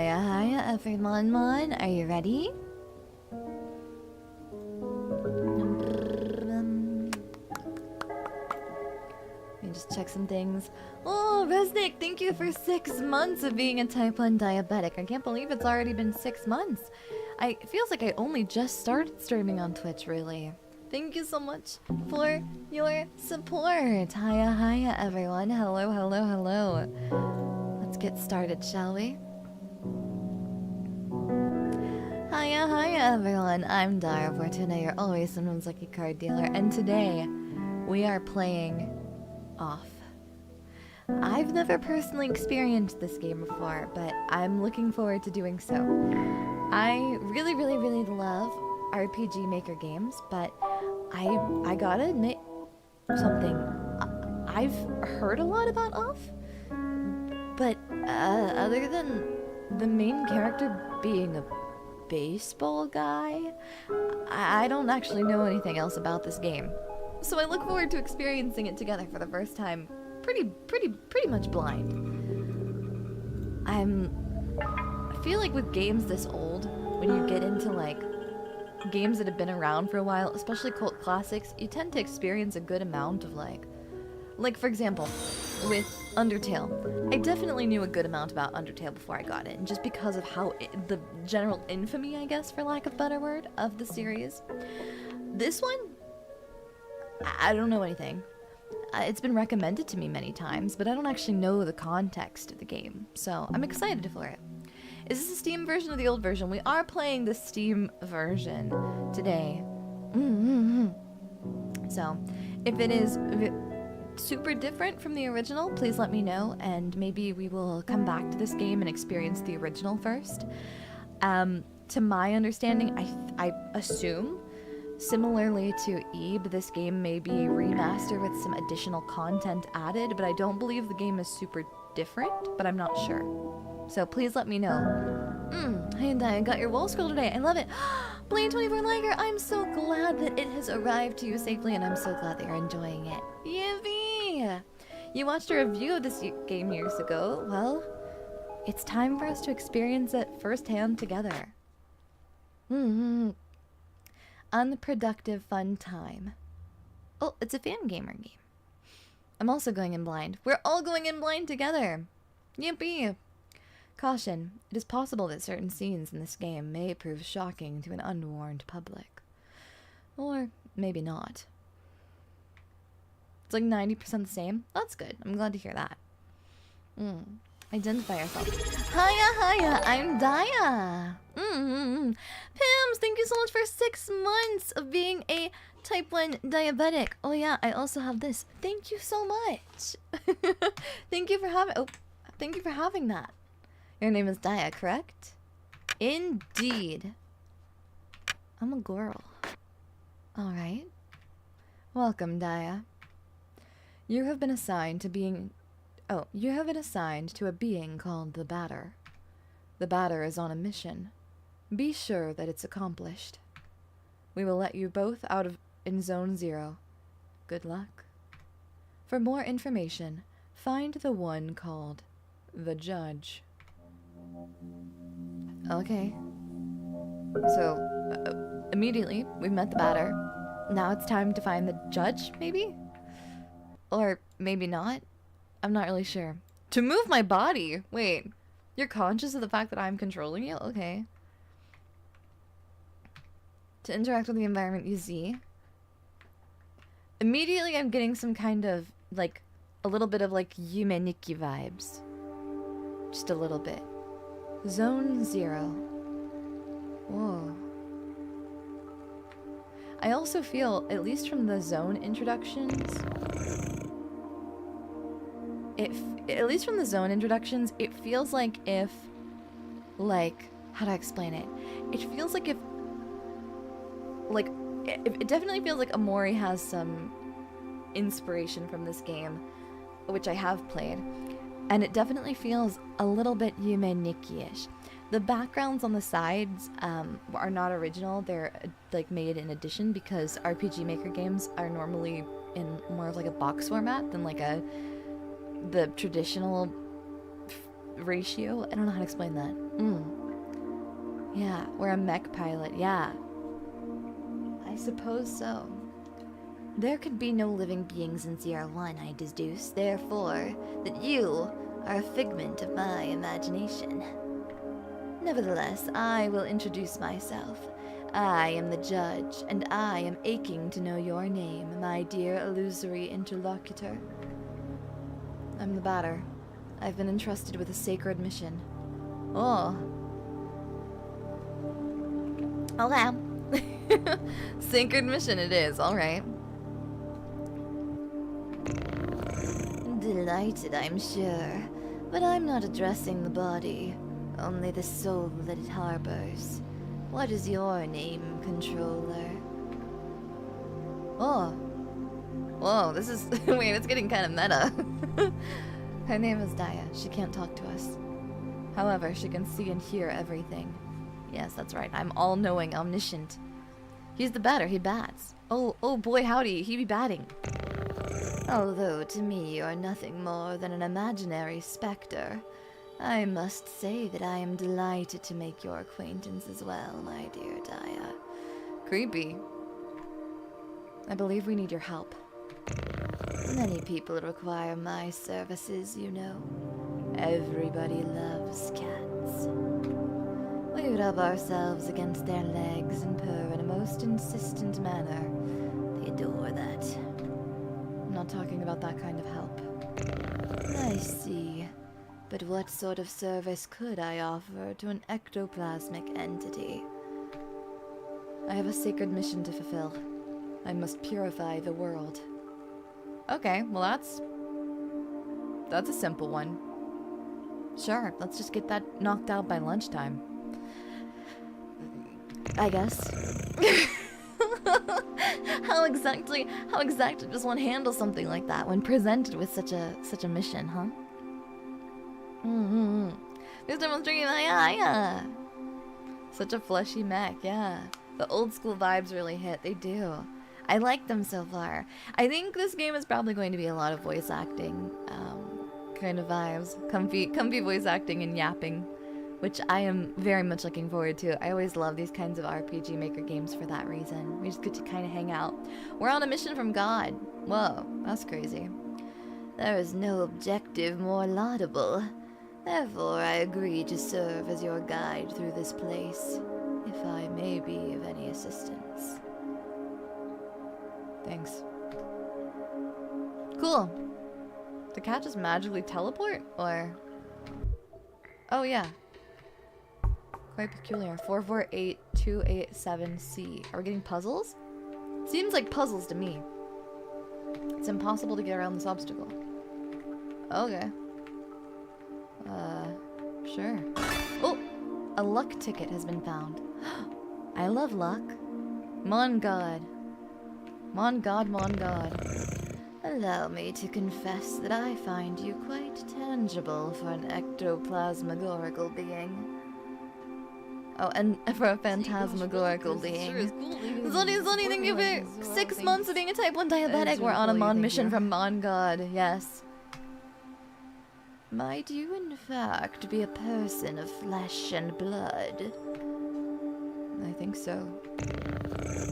hiya, everyone. Are you ready? Let me just check some things. Oh, Resnick, thank you for 6 months of being a type 1 diabetic. I can't believe it's already been 6 months. It feels like I only just started streaming on Twitch, really. Thank you so much for your support. Hiya, everyone. Hello. Let's get started, shall we? Hiya, everyone. I'm Daiya Fortuna, your always someone's lucky card dealer, and today we are playing Off. I've never personally experienced this game before, but I'm looking forward to doing so. I really love RPGMaker games, but I gotta admit something. I've heard a lot about Off, but other than the main character being a baseball guy, I don't actually know anything else about this game. So I look forward to experiencing it together for the first time, pretty much blind. I feel like with games this old, when you get into like games that have been around for a while, especially cult classics, you tend to experience a good amount of like for example, with Undertale, I definitely knew a good amount about Undertale before I got it, and just because of how the general infamy, I guess, for lack of a better word, of the series. This one, I don't know anything. It's been recommended to me many times, but I don't actually know the context of the game, so I'm excited for it. Is this the Steam version or the old version? We are playing the Steam version today. So, if it is super different from the original, please let me know, and maybe we will come back to this game and experience the original first. To my understanding, I assume, similarly to Ebe, this game may be remastered with some additional content added, but I don't believe the game is super different, but I'm not sure. So please let me know. Hey Daiya, I got your wall scroll today. I love it. Blaine24 Liger, I'm so glad that it has arrived to you safely, and I'm so glad that you're enjoying it. Yippee! You watched a review of this game years ago. Well, it's time for us to experience it firsthand together. Unproductive fun time. Oh, it's a fan gamer game. I'm also going in blind. We're all going in blind together. Yippee! Caution, it is possible that certain scenes in this game may prove shocking to an unwarned public. Or maybe not. It's like 90% the same. That's good. I'm glad to hear that. Identify yourself. Hiya, I'm Daiya. Pims, thank you so much for 6 months of being a type 1 diabetic. Oh yeah, I also have this. Thank you so much. Thank you for having that. Your name is Daiya, correct? Indeed. I'm a girl. Alright. Welcome, Daiya. You have been assigned to a being called the Batter. The Batter is on a mission. Be sure that it's accomplished. We will let you both out in Zone 0. Good luck. For more information, find the one called the Judge. Okay. So, immediately, we've met the Batter. Now it's time to find the Judge, maybe? Or maybe not? I'm not really sure. To move my body? Wait. You're conscious of the fact that I'm controlling you? Okay. To interact with the environment you see. Immediately I'm getting some kind of, like, a little bit of, like, Yumeniki vibes. Just a little bit. Zone 0. Whoa. I also feel, at least from the zone introductions, it feels like if, like, how do I explain it? It feels like if, like, it definitely feels like Amori has some inspiration from this game, which I have played, and it definitely feels a little bit Yumeniki-ish. The backgrounds on the sides are not original. They're like made in addition because RPGMaker games are normally in more of like a box format than like the traditional ratio. I don't know how to explain that. Yeah, we're a mech pilot, yeah. I suppose so. There could be no living beings in Zero-1, I deduce, therefore, that you are a figment of my imagination. Nevertheless, I will introduce myself. I am the judge, and I am aching to know your name, my dear illusory interlocutor. I'm the batter. I've been entrusted with a sacred mission. Oh. Okay. Sacred mission it is, alright. Delighted, I'm sure. But I'm not addressing the body, only the soul that it harbors. What is your name, controller? Oh. Whoa, this is... wait, it's getting kind of meta. Her name is Daiya. She can't talk to us. However, she can see and hear everything. Yes, that's right. I'm all-knowing, omniscient. He's the batter. He bats. Oh boy, howdy. He be batting. Although to me you are nothing more than an imaginary specter, I must say that I am delighted to make your acquaintance as well, my dear Daiya. Creepy. I believe we need your help. Many people require my services, you know. Everybody loves cats. We rub ourselves against their legs and purr in a most insistent manner. They adore that. I'm not talking about that kind of help. I see. But what sort of service could I offer to an ectoplasmic entity? I have a sacred mission to fulfill. I must purify the world. Okay, well that's a simple one. Sure, let's just get that knocked out by lunchtime. I guess. How exactly does one handle something like that when presented with such a mission, huh? This demonstrating yeah. Such a fleshy mech, yeah. The old school vibes really hit, they do. I like them so far. I think this game is probably going to be a lot of voice acting kind of vibes. Comfy voice acting and yapping, which I am very much looking forward to. I always love these kinds of RPGMaker games for that reason. We just get to kind of hang out. We're on a mission from God. Whoa, that's crazy. There is no objective more laudable. Therefore, I agree to serve as your guide through this place, if I may be of any assistance. Thanks. Cool. The cat just magically teleport? Or... oh, yeah. Quite peculiar. 448287C. Are we getting puzzles? Seems like puzzles to me. It's impossible to get around this obstacle. Okay. Sure. Oh! A luck ticket has been found. I love luck. Mon God. Mon God, mon God. Allow me to confess that I find you quite tangible for an ectoplasmagorical being. Oh, and for a phantasmagorical being. Zoni, thank you for 6 months of being a type 1 diabetic. We're on a Mon mission from Mon God, yes. Might you in fact be a person of flesh and blood? I think so.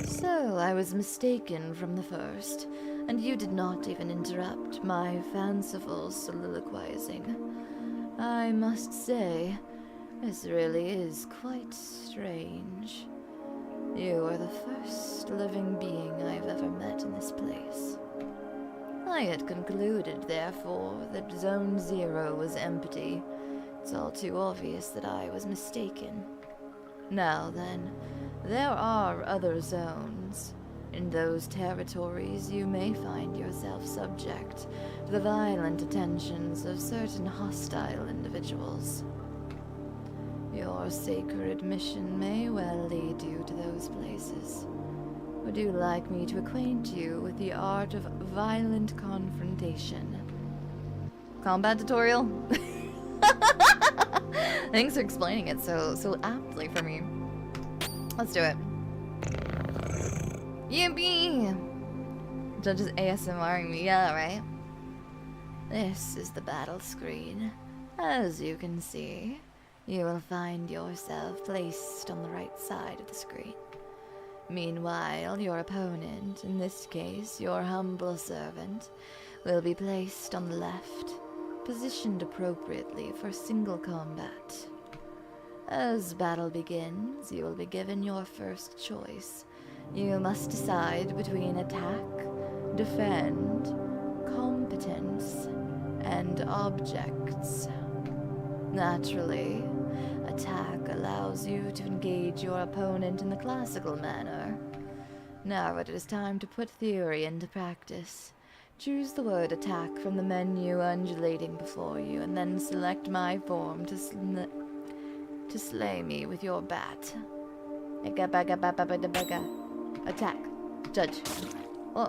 So, I was mistaken from the first, and you did not even interrupt my fanciful soliloquizing. I must say, this really is quite strange. You are the first living being I've ever met in this place. I had concluded, therefore, that Zone 0 was empty. It's all too obvious that I was mistaken. Now then, there are other zones. In those territories, you may find yourself subject to the violent attentions of certain hostile individuals. Your sacred mission may well lead you to those places. Would you like me to acquaint you with the art of violent confrontation? Combat tutorial? Thanks for explaining it so aptly for me. Let's do it. Yippee! Judge is ASMRing me, yeah, right? This is the battle screen. As you can see, you will find yourself placed on the right side of the screen. Meanwhile, your opponent, in this case your humble servant, will be placed on the left, positioned appropriately for single combat. As battle begins, you will be given your first choice. You must decide between attack, defend, competence, and objects. Naturally, attack allows you to engage your opponent in the classical manner. Now it is time to put theory into practice. Choose the word attack from the menu undulating before you, and then select my form to slay me with your bat. Attack. Judge. Oh,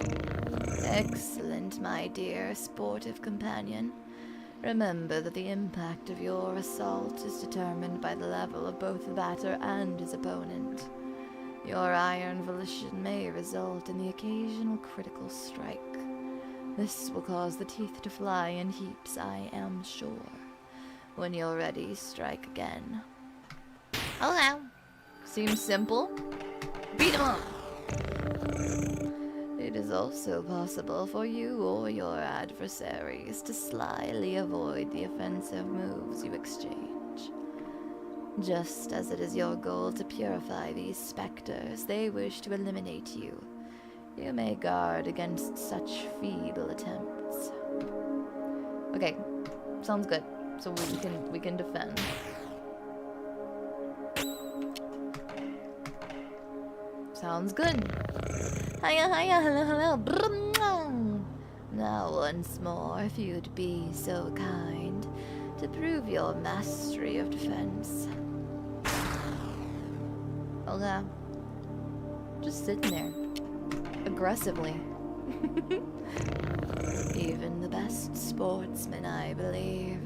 excellent, my dear sportive companion. Remember that the impact of your assault is determined by the level of both the batter and his opponent. Your iron volition may result in the occasional critical strike. This will cause the teeth to fly in heaps, I am sure. When you're ready, strike again. Okay. Seems simple. Beat him up! It is also possible for you or your adversaries to slyly avoid the offensive moves you exchange. Just as it is your goal to purify these specters, they wish to eliminate you. You may guard against such feeble attempts. Okay, sounds good. So we can defend. Sounds good. Hiya, hiya, hello, hello. Now once more, if you'd be so kind to prove your mastery of defense. Okay. Just sitting there. Aggressively. Even the best sportsmen, I believe,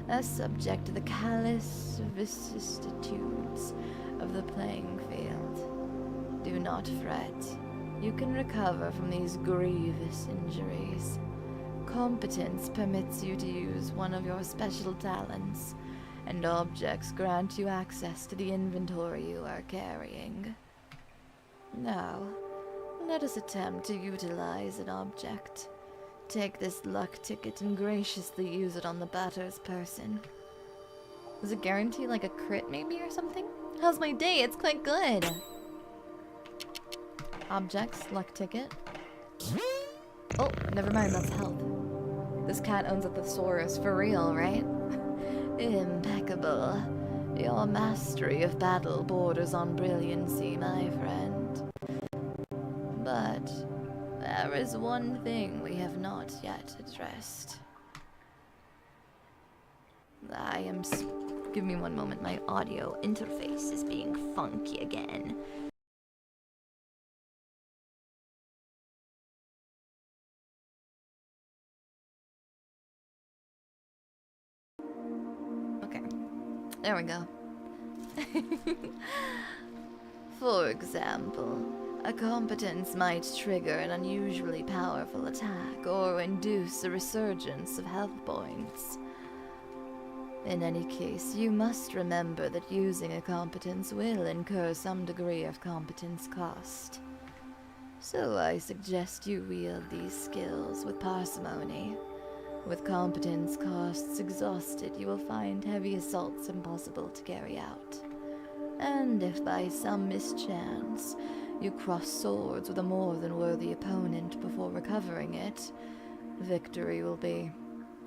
are subject to the callous vicissitudes of the playing field. Do not fret. You can recover from these grievous injuries. Competence permits you to use one of your special talents, and objects grant you access to the inventory you are carrying. Now, let us attempt to utilize an object. Take this luck ticket and graciously use it on the batter's person. Does it guarantee like a crit maybe or something? How's my day? It's quite good. Objects, luck ticket. Oh, never mind, that's health. This cat owns a thesaurus for real, right? Impeccable. Your mastery of battle borders on brilliancy, my friend. But there is one thing we have not yet addressed. Give me one moment, my audio interface is being funky again. There we go. For example, a competence might trigger an unusually powerful attack or induce a resurgence of health points. In any case, you must remember that using a competence will incur some degree of competence cost. So I suggest you wield these skills with parsimony. With competence costs exhausted, you will find heavy assaults impossible to carry out. And if by some mischance you cross swords with a more than worthy opponent before recovering it, victory will be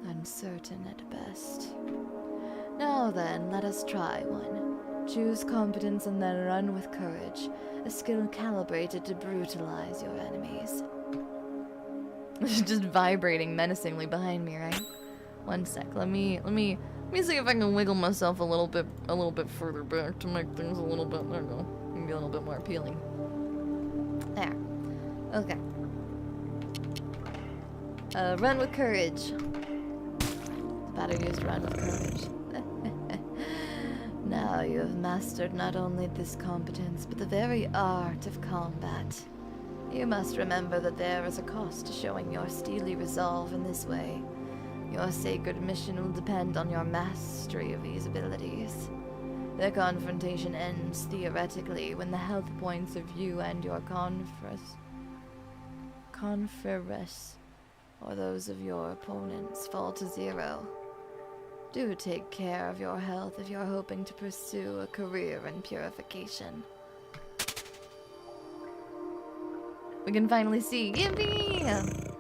uncertain at best. Now then, let us try one. Choose competence and then run with courage, a skill calibrated to brutalize your enemies. Just vibrating menacingly behind me, right? One sec. Let me see if I can wiggle myself a little bit further back to make things a little bit, there we go, maybe a little bit more appealing. There. Okay. Run with courage. Better used run with courage. Now you have mastered not only this competence, but the very art of combat. You must remember that there is a cost to showing your steely resolve in this way. Your sacred mission will depend on your mastery of these abilities. The confrontation ends, theoretically, when the health points of you and your conference, or those of your opponents, fall to 0. Do take care of your health if you're hoping to pursue a career in purification. We can finally see. Yippee!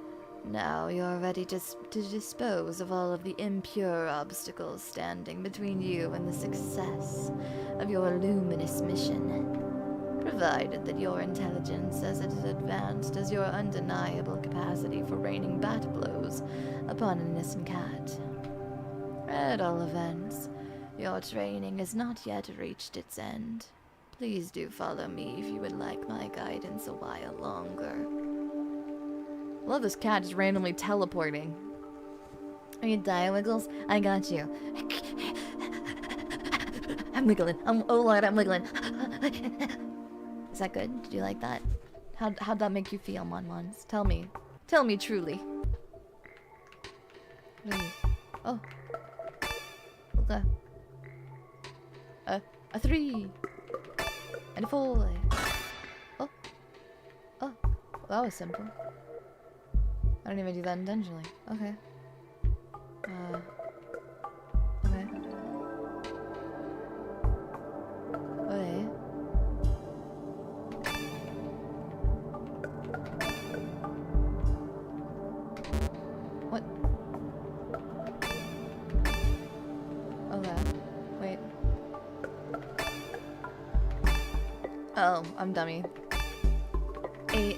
Now you're ready to dispose of all of the impure obstacles standing between you and the success of your luminous mission. Provided that your intelligence is as advanced as your undeniable capacity for raining bat blows upon an innocent cat. At all events, your training has not yet reached its end. Please do follow me if you would like my guidance a while longer. Love this cat just randomly teleporting. Are you Daiya Wiggles? I got you. I'm wiggling. Oh lord, I'm wiggling. Is that good? Did you like that? How'd that make you feel, Mon-Mons? Tell me. Tell me truly. Oh. Okay. A 3. And a 4. Oh. Oh. Well, that was simple. I don't even do that intentionally. Okay. Okay. Okay. What? Okay. Wait. Oh, I'm dummy. 8.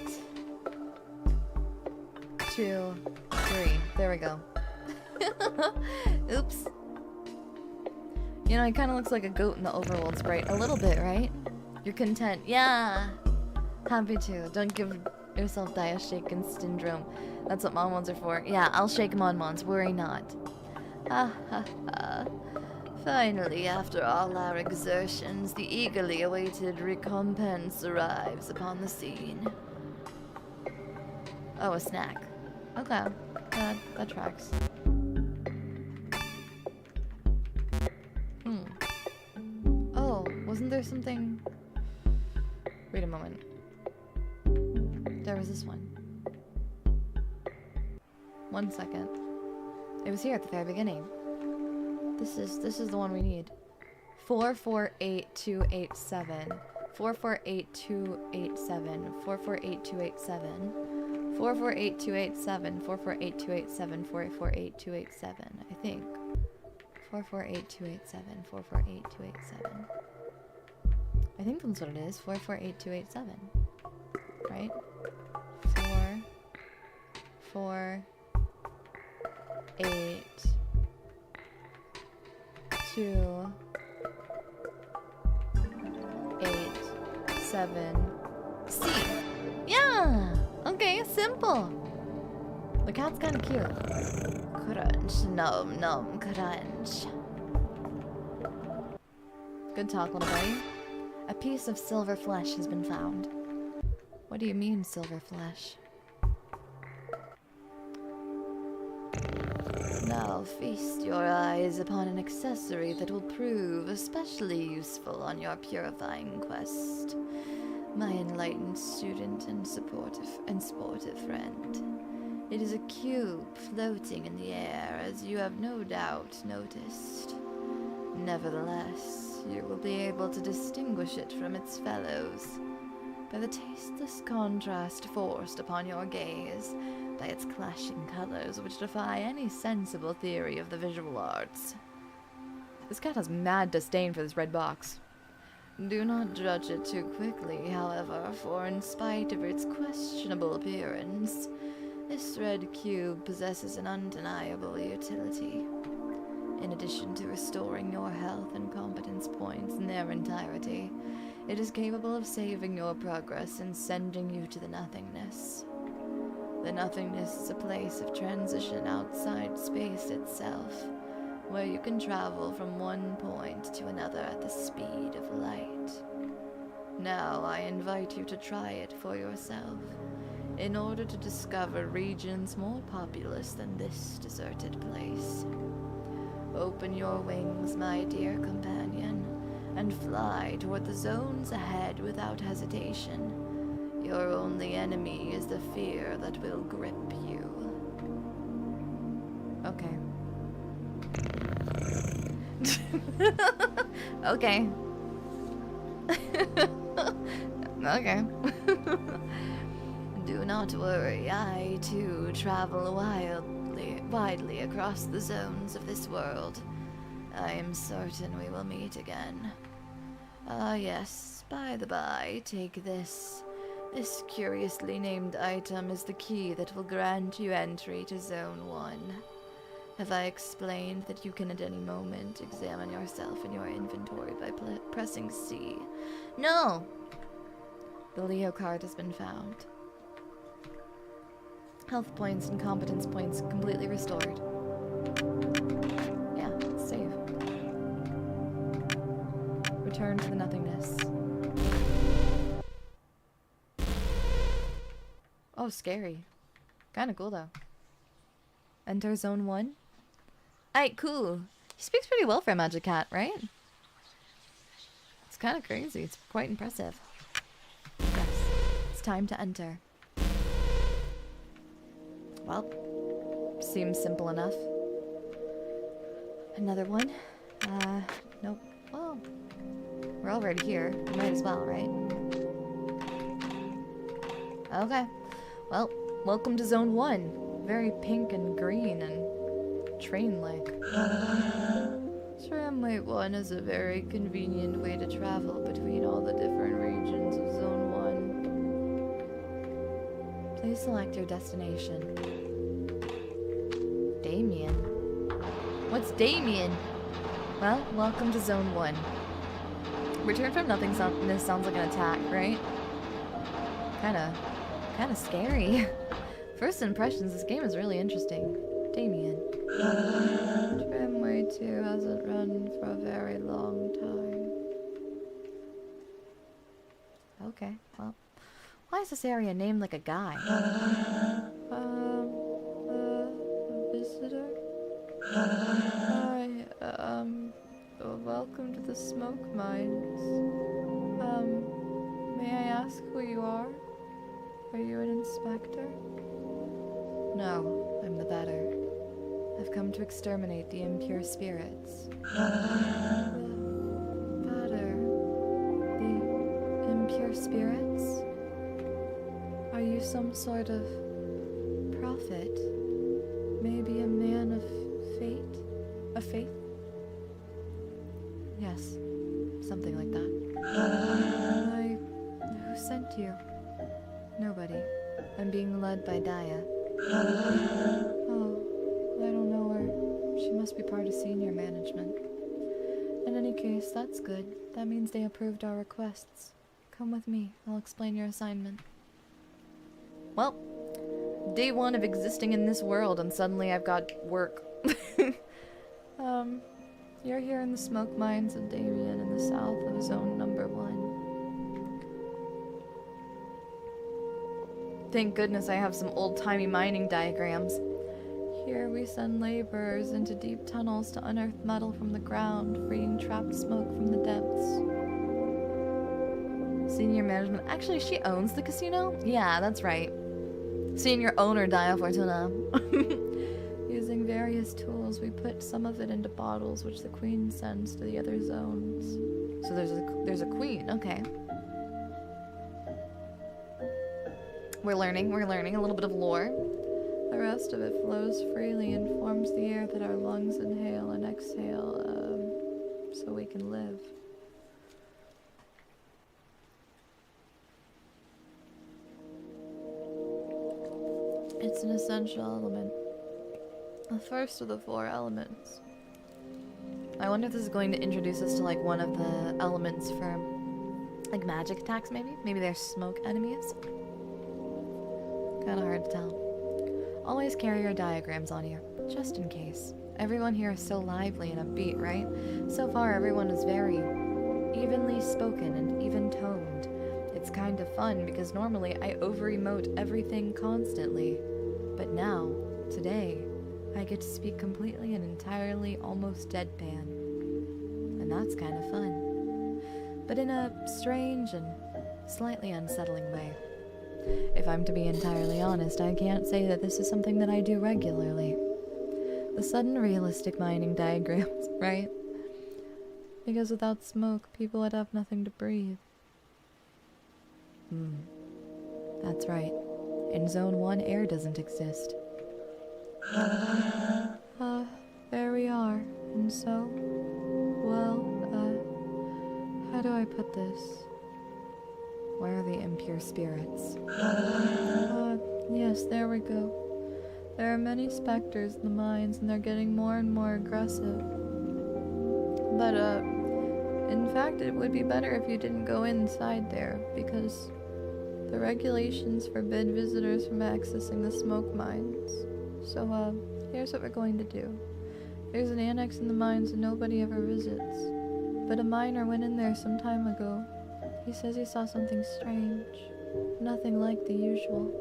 2, 3. There we go. Oops. You know, he kind of looks like a goat in the overworld sprite. A little bit, right? You're content. Yeah! Happy to. Don't give yourself Daiya shaken syndrome. That's what Mon-Mons are for. Yeah, I'll shake Mon-Mons. Worry not. Ha ha ha. Finally, after all our exertions, the eagerly awaited recompense arrives upon the scene. Oh, a snack. Okay, that tracks. Oh, wasn't there something... Wait a moment. There was this one. 1 second. It was here at the very beginning. This is the one we need. 448287. 448287. 448287. 448287, 448287, 448287, I think. 448287, 448287. I think that's what it is, 448287. Right? 4, 8, 2, 8, 7, C! Yeah! Okay, simple. The cat's kind of cute. Crunch, nom nom, crunch. Good talk, little buddy. A piece of silver flesh has been found. What do you mean, silver flesh? Now feast your eyes upon an accessory that will prove especially useful on your purifying quest. My enlightened student and sportive friend. It is a cube floating in the air, as you have no doubt noticed. Nevertheless, you will be able to distinguish it from its fellows by the tasteless contrast forced upon your gaze by its clashing colors, which defy any sensible theory of the visual arts. This cat has mad disdain for this red box. Do not judge it too quickly, however, for in spite of its questionable appearance, this red cube possesses an undeniable utility. In addition to restoring your health and competence points in their entirety, it is capable of saving your progress and sending you to the nothingness. The nothingness is a place of transition outside space itself, where you can travel from one point to another at the speed of light. Now I invite you to try it for yourself, in order to discover regions more populous than this deserted place. Open your wings, my dear companion, and fly toward the zones ahead without hesitation. Your only enemy is the fear that will grip you. Okay. Okay. Okay. Do not worry, I too travel widely across the zones of this world. I am certain we will meet again. Yes, by the by, take this. This curiously named item is the key that will grant you entry to Zone 1. Have I explained that you can at any moment examine yourself in your inventory by pressing C? No! The Leo card has been found. Health points and competence points completely restored. Yeah, save. Return to the nothingness. Oh, scary. Kinda cool though. Enter Zone 1. Aight, cool. He speaks pretty well for a magic cat, right? It's kinda crazy. It's quite impressive. Yes, it's time to enter. Well, seems simple enough. Another one. Nope. Well, we're already here. We might as well, right? Okay. Well, welcome to Zone 1. Very pink and green and train-like. Tramway 1 is a very convenient way to travel between all the different regions of Zone 1. Please select your destination. Damien. What's Damien? Well, welcome to Zone 1. Return from nothingness sounds like an attack, right? Kinda scary. First impressions, this game is really interesting. Damien. Tramway 2 hasn't run for a very long time. Okay, well. Why is this area named like a guy? A visitor? Hi, welcome to the smoke mines. May I ask who you are? Are you an inspector? No, I'm the better. I've come to exterminate the impure spirits. The better? The impure spirits? Are you some sort of prophet? Maybe a man of fate? Of faith? Yes, something like that. Who sent you? Nobody. I'm being led by Daiya. Oh, I don't know her. She must be part of senior management. In any case, that's good. That means they approved our requests. Come with me. I'll explain your assignment. Well, day 1 of existing in this world, and suddenly I've got work. You're here in the smoke mines of Damien in the south of Zone Number 1. Thank goodness I have some old-timey mining diagrams. Here we send laborers into deep tunnels to unearth metal from the ground, freeing trapped smoke from the depths. Senior management. Actually, she owns the casino? Yeah, that's right. Senior owner Daiya Fortuna. Using various tools, we put some of it into bottles, which the queen sends to the other zones. So there's a queen, okay. We're learning a little bit of lore. The rest of it flows freely and forms the air that our lungs inhale and exhale, so we can live. It's an essential element. The first of the 4 elements. I wonder if this is going to introduce us to like one of the elements for like magic attacks maybe? Maybe they're smoke enemies? Kinda hard to tell. Always carry your diagrams on you, just in case. Everyone here is so lively and upbeat, right? So far everyone is very evenly spoken and even-toned. It's kind of fun because normally I over-emote everything constantly. But now, today, I get to speak completely and entirely almost deadpan. And that's kind of fun. but in a strange and slightly unsettling way. If I'm to be entirely honest, I can't say that this is something that I do regularly. The sudden realistic mining diagrams, right? Because without smoke, people would have nothing to breathe. That's right. In Zone 1, air doesn't exist. There we are. And so, well, how do I put this? Where are the impure spirits? Yes, there we go. There are many specters in the mines, and they're getting more and more aggressive. But, in fact, it would be better if you didn't go inside there, because the regulations forbid visitors from accessing the smoke mines. So, here's what we're going to do. There's an annex in the mines that nobody ever visits, but a miner went in there some time ago. He says he saw something strange, nothing like the usual.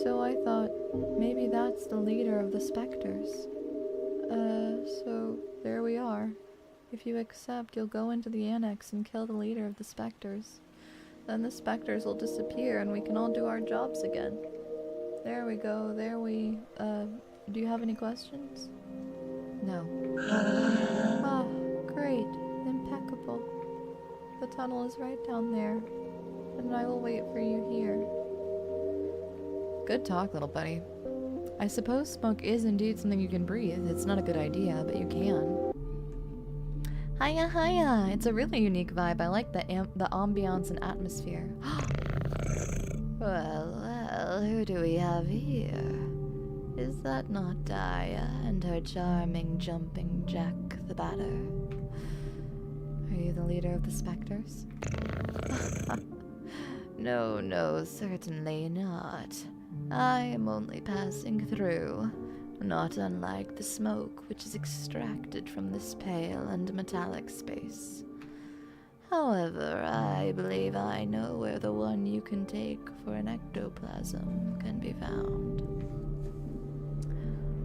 So I thought, maybe that's the leader of the specters. So there we are. If you accept, you'll go into the annex and kill the leader of the specters. Then the specters will disappear and we can all do our jobs again. There we go, do you have any questions? No. Great. Impeccable. The tunnel is right down there, and I will wait for you here. Good talk, little buddy. I suppose smoke is indeed something you can breathe. It's not a good idea, but you can. Hiya, hiya! It's a really unique vibe. I like the ambiance and atmosphere. Well, who do we have here? Is that not Daiya and her charming jumping Jack the Batter? Are you the leader of the specters? No, certainly not. I am only passing through, not unlike the smoke which is extracted from this pale and metallic space. However, I believe I know where the one you can take for an ectoplasm can be found.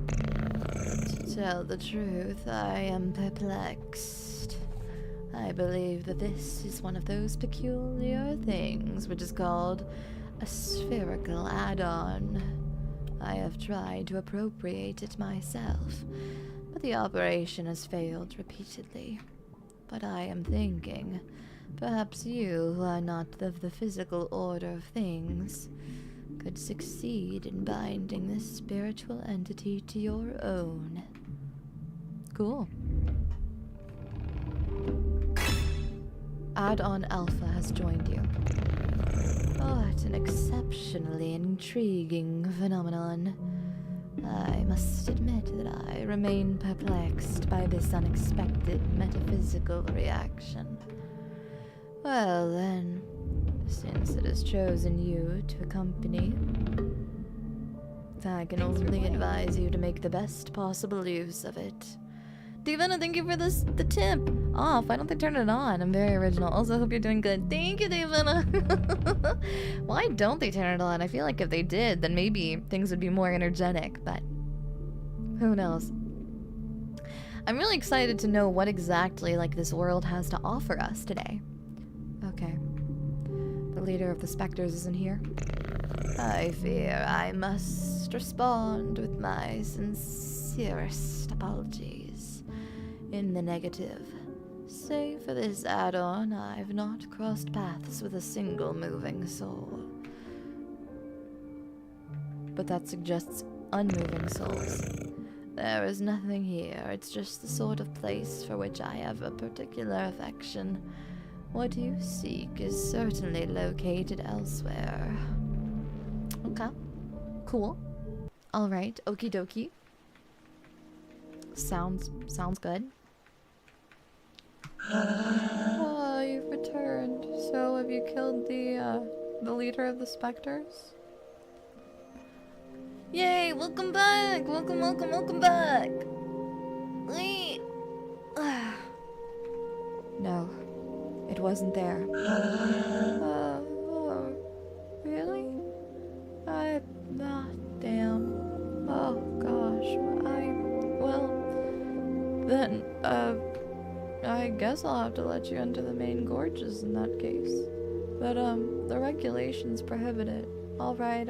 To tell the truth, I am perplexed. I believe that this is one of those peculiar things which is called a spherical add-on. I have tried to appropriate it myself, but the operation has failed repeatedly. But I am thinking, perhaps you, who are not of the physical order of things, could succeed in binding this spiritual entity to your own. Cool. Add-on Alpha has joined you. What an exceptionally intriguing phenomenon. I must admit that I remain perplexed by this unexpected metaphysical reaction. Well then, since it has chosen you to accompany, I can only advise you to make the best possible use of it. Dedan, thank you for the tip. Off. Why don't they turn it on? I'm very original. Also, hope you're doing good. Thank you, Dedan. Why don't they turn it on? I feel like if they did, then maybe things would be more energetic, but who knows? I'm really excited to know what exactly, like, this world has to offer us today. Okay. The leader of the specters isn't here. I fear I must respond with my sincerest apologies. In the negative. Save for this add-on, I've not crossed paths with a single moving soul. But that suggests unmoving souls. There is nothing here, it's just the sort of place for which I have a particular affection. What you seek is certainly located elsewhere. Okay. Cool. Alright, okie dokie. Sounds good. Oh, you've returned. So, have you killed the leader of the specters? Yay! Welcome back! Welcome back! Wait. No, it wasn't there. Really? Damn. Oh gosh. Well, then, I guess I'll have to let you into the main gorges in that case. But, the regulations prohibit it. Alright,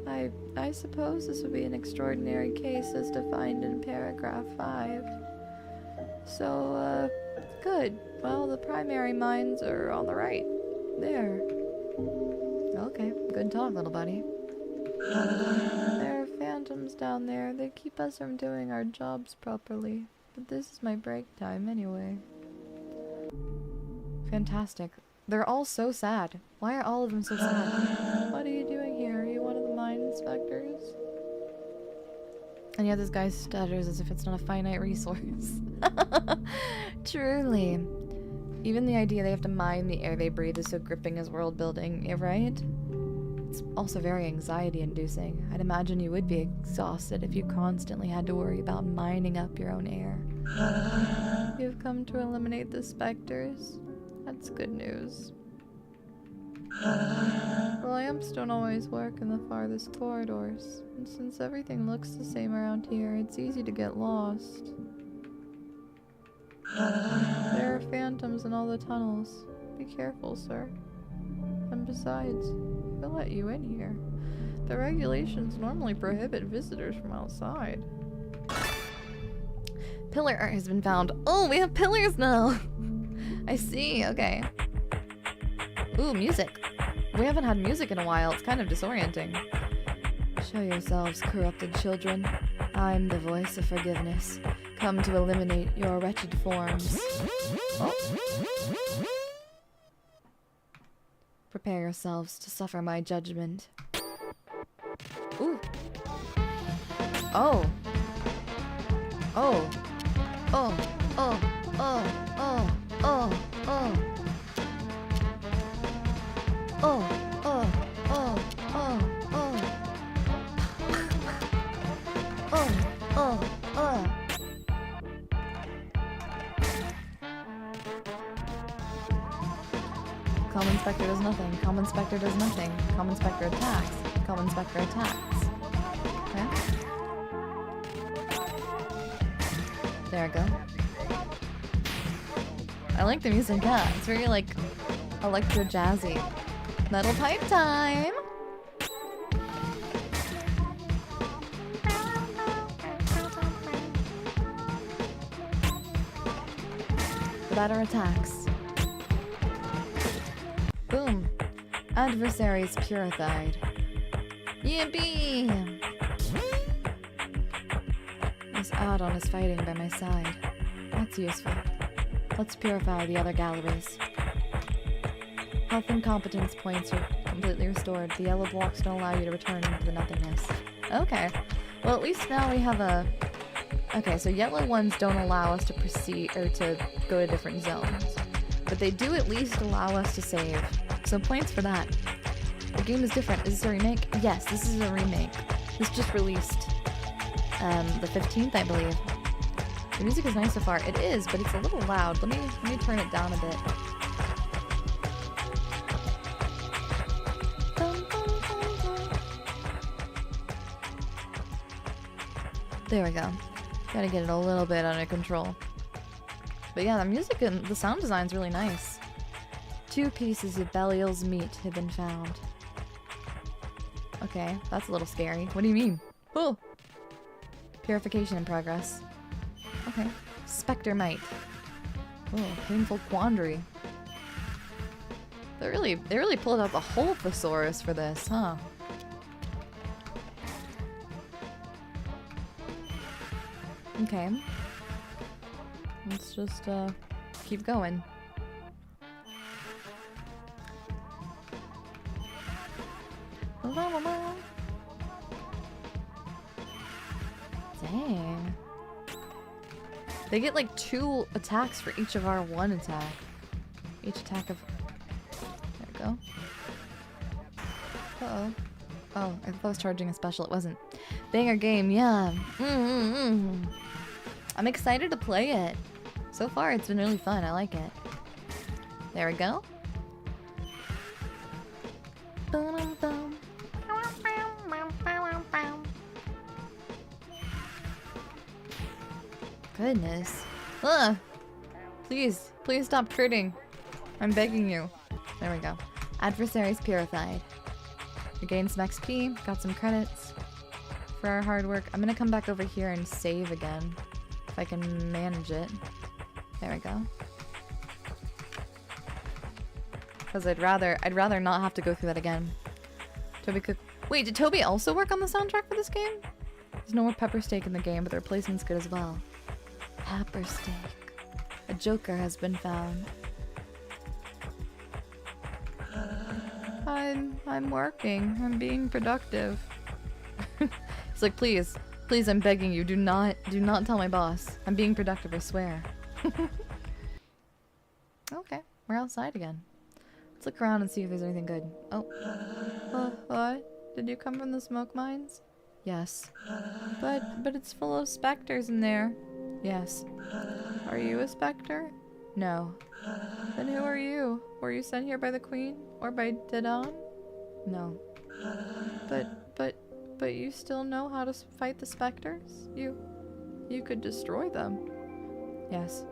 I suppose this would be an extraordinary case as defined in paragraph 5. So, good. Well, the primary mines are on the right. There. Okay, good talk, little buddy. There are phantoms down there. They keep us from doing our jobs properly. But this is my break time anyway. Fantastic. They're all so sad. Why are all of them so sad? What are you doing here? Are you one of the mine inspectors? And yet this guy stutters as if it's not a finite resource. Truly. Even the idea they have to mine the air they breathe is so gripping as world building, yeah, right? It's also very anxiety-inducing. I'd imagine you would be exhausted if you constantly had to worry about mining up your own air. You've come to eliminate the specters. That's good news. Lamps don't always work in the farthest corridors, and since everything looks the same around here, it's easy to get lost. There are phantoms in all the tunnels. Be careful, sir. And besides, who'll let you in here? The regulations normally prohibit visitors from outside. Pillar art has been found. Oh, we have pillars now! I see, okay. Ooh, music. We haven't had music in a while. It's kind of disorienting. Show yourselves, corrupted children. I'm the voice of forgiveness, come to eliminate your wretched forms. Oh. Prepare yourselves to suffer my judgment. Ooh. Oh. Oh. Oh. Oh. Oh. Oh. Oh. Oh. Oh. Oh. Oh. Oh. Oh. Oh. Oh. Oh. Common Spectre does nothing. Common Spectre does nothing. Common Spectre attacks. Common Spectre attacks. Okay. There we go. I like the music, yeah. It's very, like, electro-jazzy. Metal pipe time! Better attacks. Boom. Adversaries purified. Yippee! This add-on is fighting by my side. That's useful. Let's purify the other galleries. Health and competence points are completely restored. The yellow blocks don't allow you to return into the nothingness. Okay. Well, at least now we have a... Okay, so yellow ones don't allow us to proceed, or to go to different zones. But they do at least allow us to save. So points for that. The game is different. Is this a remake? Yes, this is a remake. This just released the 15th, I believe. The music is nice so far. It is, but it's a little loud. Let me turn it down a bit. There we go. Gotta get it a little bit under control. But yeah, the music and the sound design's really nice. 2 pieces of Belial's meat have been found. Okay, that's a little scary. What do you mean? Oh! Purification in progress. Okay. Spectre Might. Oh, painful quandary. They really pulled out the whole thesaurus for this, huh? Okay. Let's just keep going. Dang. They get like 2 attacks for each of our 1 attack. Each attack of... There we go. Uh-oh. Oh, I thought I was charging a special. It wasn't. Banger game, yeah. I'm excited to play it. So far, it's been really fun. I like it. There we go. Goodness. Ugh. Please, please stop critting. I'm begging you. There we go. Adversaries purified. We gained some XP, got some credits for our hard work. I'm gonna come back over here and save again, if I can manage it. There we go. Because I'd rather not have to go through that again. Toby could. Wait, did Toby also work on the soundtrack for this game? There's no more pepper steak in the game, but the replacement's good as well. Pepper steak. A joker has been found. I'm working. I'm being productive. It's like, please, please, I'm begging you, do not tell my boss. I'm being productive, I swear. Okay, we're outside again. Let's look around and see if there's anything good. Oh. What? Did you come from the smoke mines? Yes. But it's full of specters in there. Yes. Are you a specter? No. Then who are you? Were you sent here by the queen? Or by Dedan? No. But you still know how to fight the specters? You could destroy them. Yes.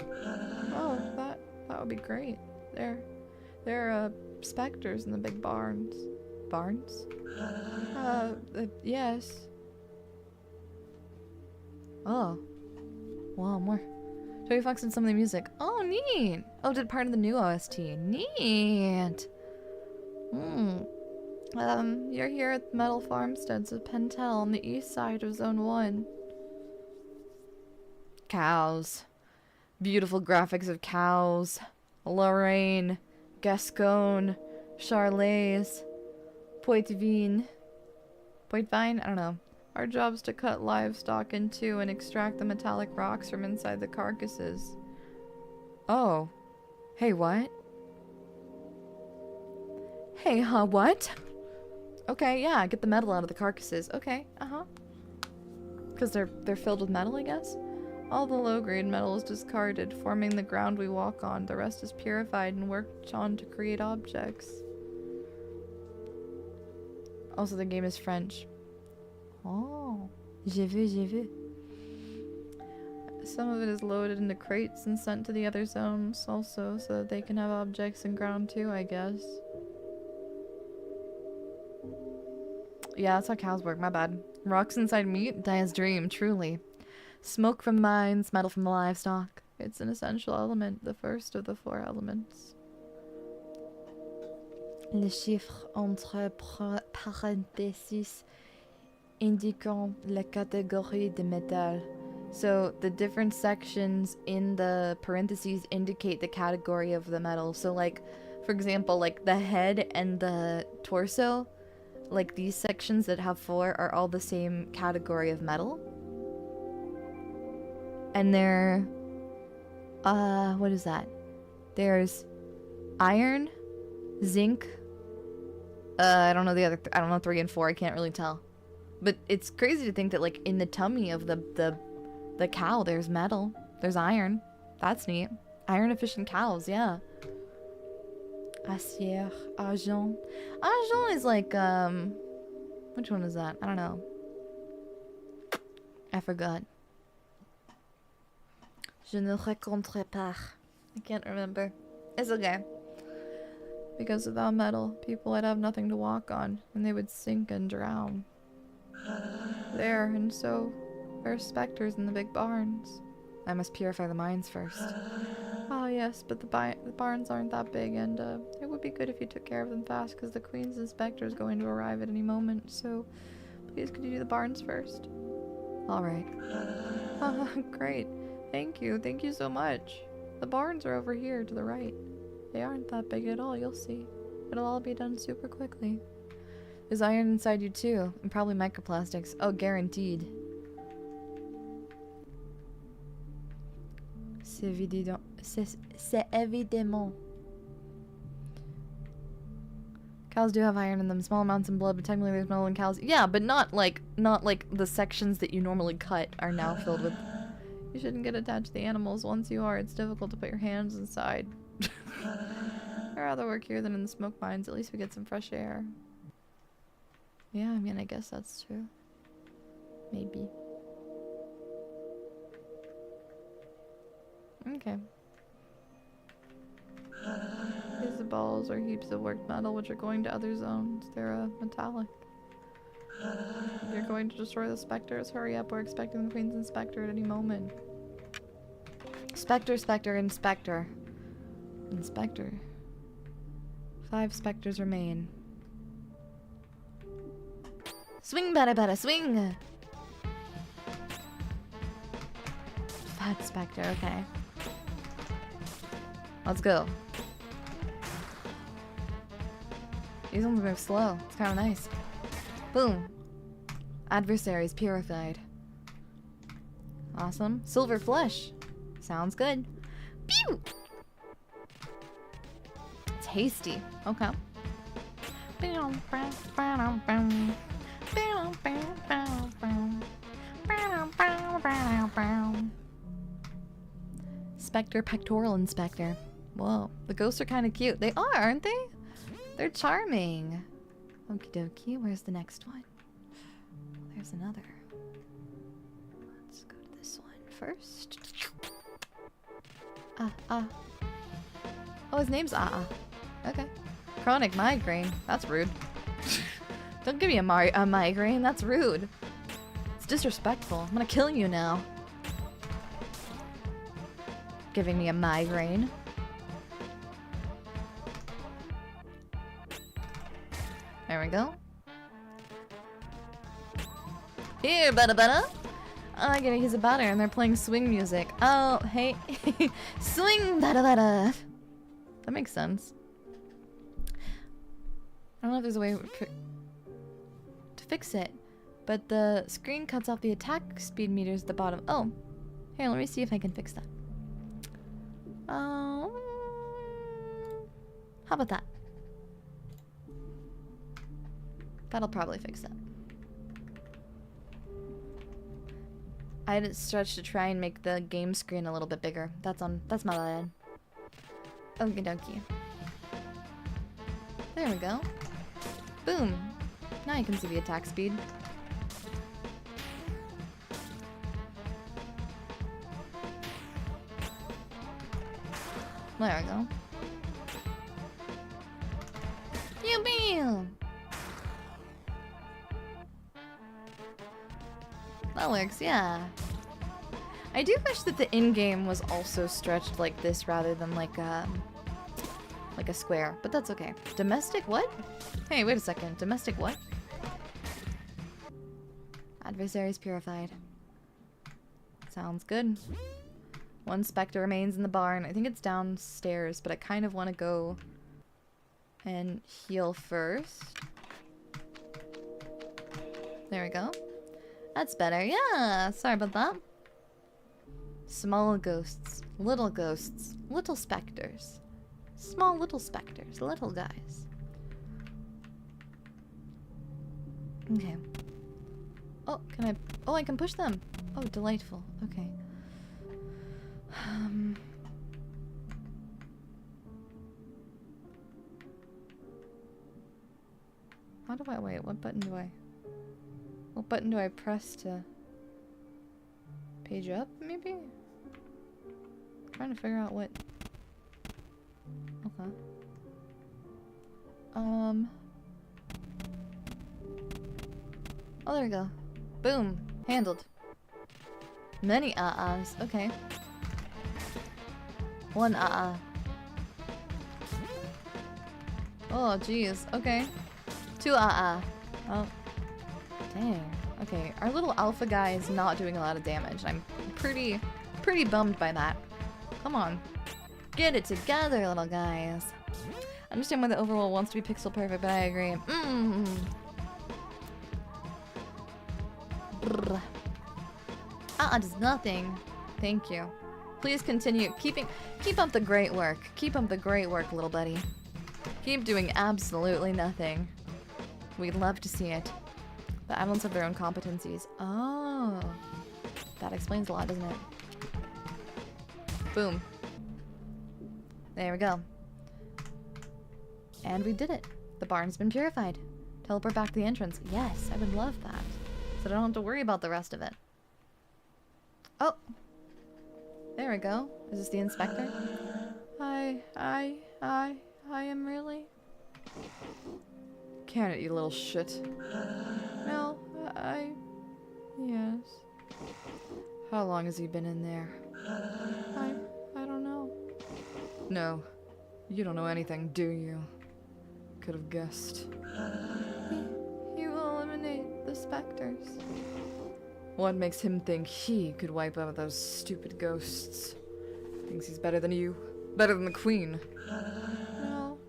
Oh, that would be great. There are specters in the big barns. Barns? Yes. Oh. Wow, more. Toby Fox and some of the music. Oh, neat! Oh, did part of the new OST. Neat! You're here at the Metal Farmsteads of Pentel on the east side of Zone 1. Cows. Beautiful graphics of cows. Lorraine. Gascon. Charlaise. Poitvin. Poitvine? I don't know. Our job's to cut livestock in two and extract the metallic rocks from inside the carcasses. Oh. Hey, what? Hey, what? Okay, yeah, get the metal out of the carcasses. Okay, Because they're filled with metal, I guess? All the low-grade metal is discarded, forming the ground we walk on. The rest is purified and worked on to create objects. Also, the game is French. Oh, j'ai vu. Some of it is loaded into crates and sent to the other zones also, so that they can have objects in ground too, I guess. Yeah, that's how cows work, my bad. Rocks inside meat? Daiya's dream, truly. Smoke from mines, metal from the livestock. It's an essential element, the first of the 4 elements. Les chiffres entre parenthèses indiquant la catégorie de métal. So the different sections in the parentheses indicate the category of the metal. So like, for example, like the head and the torso, like these sections that have 4 are all the same category of metal. And they're, what is that? There's iron, zinc, I don't know the other, I don't know 3 and 4, I can't really tell. But it's crazy to think that like in the tummy of the cow there's metal. There's iron. That's neat. Iron efficient cows, yeah. Acier, argent. Argent is like, which one is that? I don't know. I forgot. Je ne rencontre pas. I can't remember. It's okay. Because without metal, people would have nothing to walk on, and they would sink and drown. There, and so, there are specters in the big barns. I must purify the mines first. Oh yes, but the barns aren't that big, and it would be good if you took care of them fast, because the Queen's inspector is going to arrive at any moment, so please could you do the barns first? Alright. Great. Thank you so much. The barns are over here to the right. They aren't that big at all, you'll see. It'll all be done super quickly. There's iron inside you too, and probably microplastics. Oh, guaranteed. C'est évident. Cows do have iron in them, small amounts in blood, but technically there's metal in cows. Yeah, but not like the sections that you normally cut are now filled with. You shouldn't get attached to the animals. Once you are, it's difficult to put your hands inside. I'd rather work here than in the smoke mines. At least we get some fresh air. Yeah, I mean, I guess that's true. Maybe. Okay. of balls or heaps of worked metal which are going to other zones. They're metallic. You're going to destroy the specters. Hurry up, we're expecting the Queen's Inspector at any moment. Spectre, Spectre, Inspector. Inspector. 5 specters remain. Swing, bada bada, swing! Fat specter, okay. Let's go. These ones move slow. It's kind of nice. Boom. Adversaries purified. Awesome. Silver flesh. Sounds good. Pew! Tasty. Okay. Spectre Pectoral Inspector. Whoa. The ghosts are kind of cute. They are, aren't they? They're charming. Okie dokie. Where's the next one? There's another. Let's go to this one first. Oh, his name's Okay. Chronic migraine. That's rude. Don't give me a migraine. That's rude. It's disrespectful. I'm gonna kill you now. Giving me a migraine. There we go. Here, butter. Oh, I get a piece of butter and they're playing swing music. Oh, hey. Swing, butter. That makes sense. I don't know if there's a way to fix it, but the screen cuts off the attack speed meters at the bottom. Oh, here, let me see if I can fix that. How about that? That'll probably fix it. I had it stretched to try and make the game screen a little bit bigger. That's my bad. Okie dokie. There we go. Boom. Now you can see the attack speed. There we go. Yippee! That works, yeah. I do wish that the in-game was also stretched like this rather than like a square, but that's okay. Domestic what? Hey, wait a second. Domestic what? Adversaries purified. Sounds good. One specter remains in the barn. I think it's downstairs, but I kind of want to go and heal first. There we go. That's better. Yeah, sorry about that. Small ghosts, little specters. Small little specters, little guys. Okay. Oh, can I? Oh, I can push them. Oh, delightful. Okay. How do I wait? What button do I press to page up, maybe? I'm trying to figure out what. Okay. Oh, there we go. Boom. Handled. Many okay. One Oh, jeez. Okay. 2 Oh. Dang. Okay, our little alpha guy is not doing a lot of damage. I'm pretty bummed by that. Come on. Get it together, little guys. I understand why the overworld wants to be pixel perfect, but I agree. Does nothing. Thank you. Please continue. Keep up the great work. Keep up the great work, little buddy. Keep doing absolutely nothing. We'd love to see it. The islands have their own competencies. Oh. That explains a lot, doesn't it? Boom. There we go. And we did it. The barn's been purified. Teleport back to the entrance. Yes, I would love that. So I don't have to worry about the rest of it. Oh. There we go. Is this the inspector? Hi. I am really? Can it, you little shit? No, yes. How long has he been in there? I don't know. No, you don't know anything, do you? Could have guessed. He will eliminate the specters. What makes him think he could wipe out those stupid ghosts? Thinks he's better than you? Better than the Queen?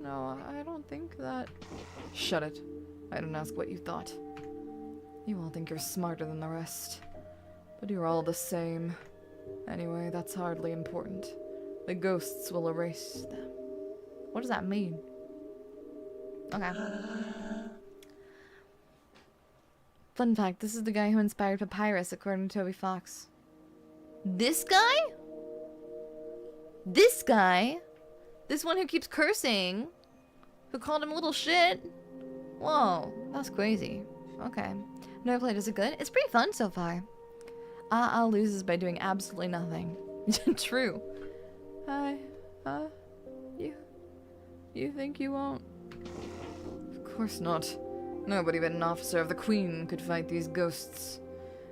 No, I don't think that. Shut it. I don't ask what you thought. You all think you're smarter than the rest. But you're all the same. Anyway, that's hardly important. The ghosts will erase them. What does that mean? Okay. Fun fact, this is the guy who inspired Papyrus, according to Toby Fox. This guy? This guy? This one who keeps cursing? Who called him little shit? Whoa, that's crazy. Okay. Never played. Is it good? It's pretty fun so far. I'll lose by doing absolutely nothing. True. You think you won't? Of course not. Nobody but an officer of the Queen could fight these ghosts.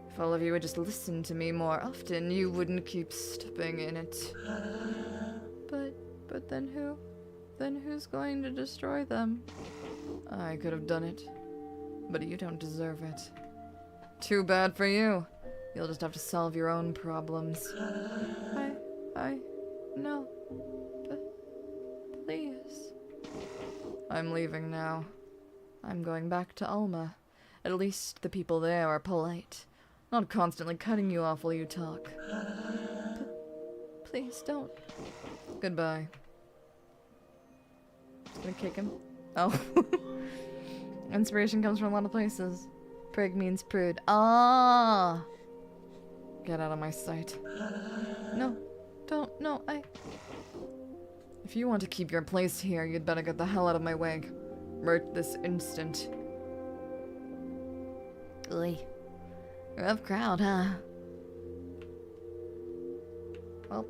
If all of you would just listen to me more often, you wouldn't keep stepping in it. But then who? Then who's going to destroy them? I could have done it. But you don't deserve it. Too bad for you. You'll just have to solve your own problems. No. Please. I'm leaving now. I'm going back to Alma. At least the people there are polite. Not constantly cutting you off while you talk. Please don't. Goodbye. Just gonna kick him. Oh. Inspiration comes from a lot of places. Prig means prude. Ah! Get out of my sight. No. Don't. No, If you want to keep your place here, you'd better get the hell out of my way. Right this instant. Ugh. Rough crowd, huh? Well.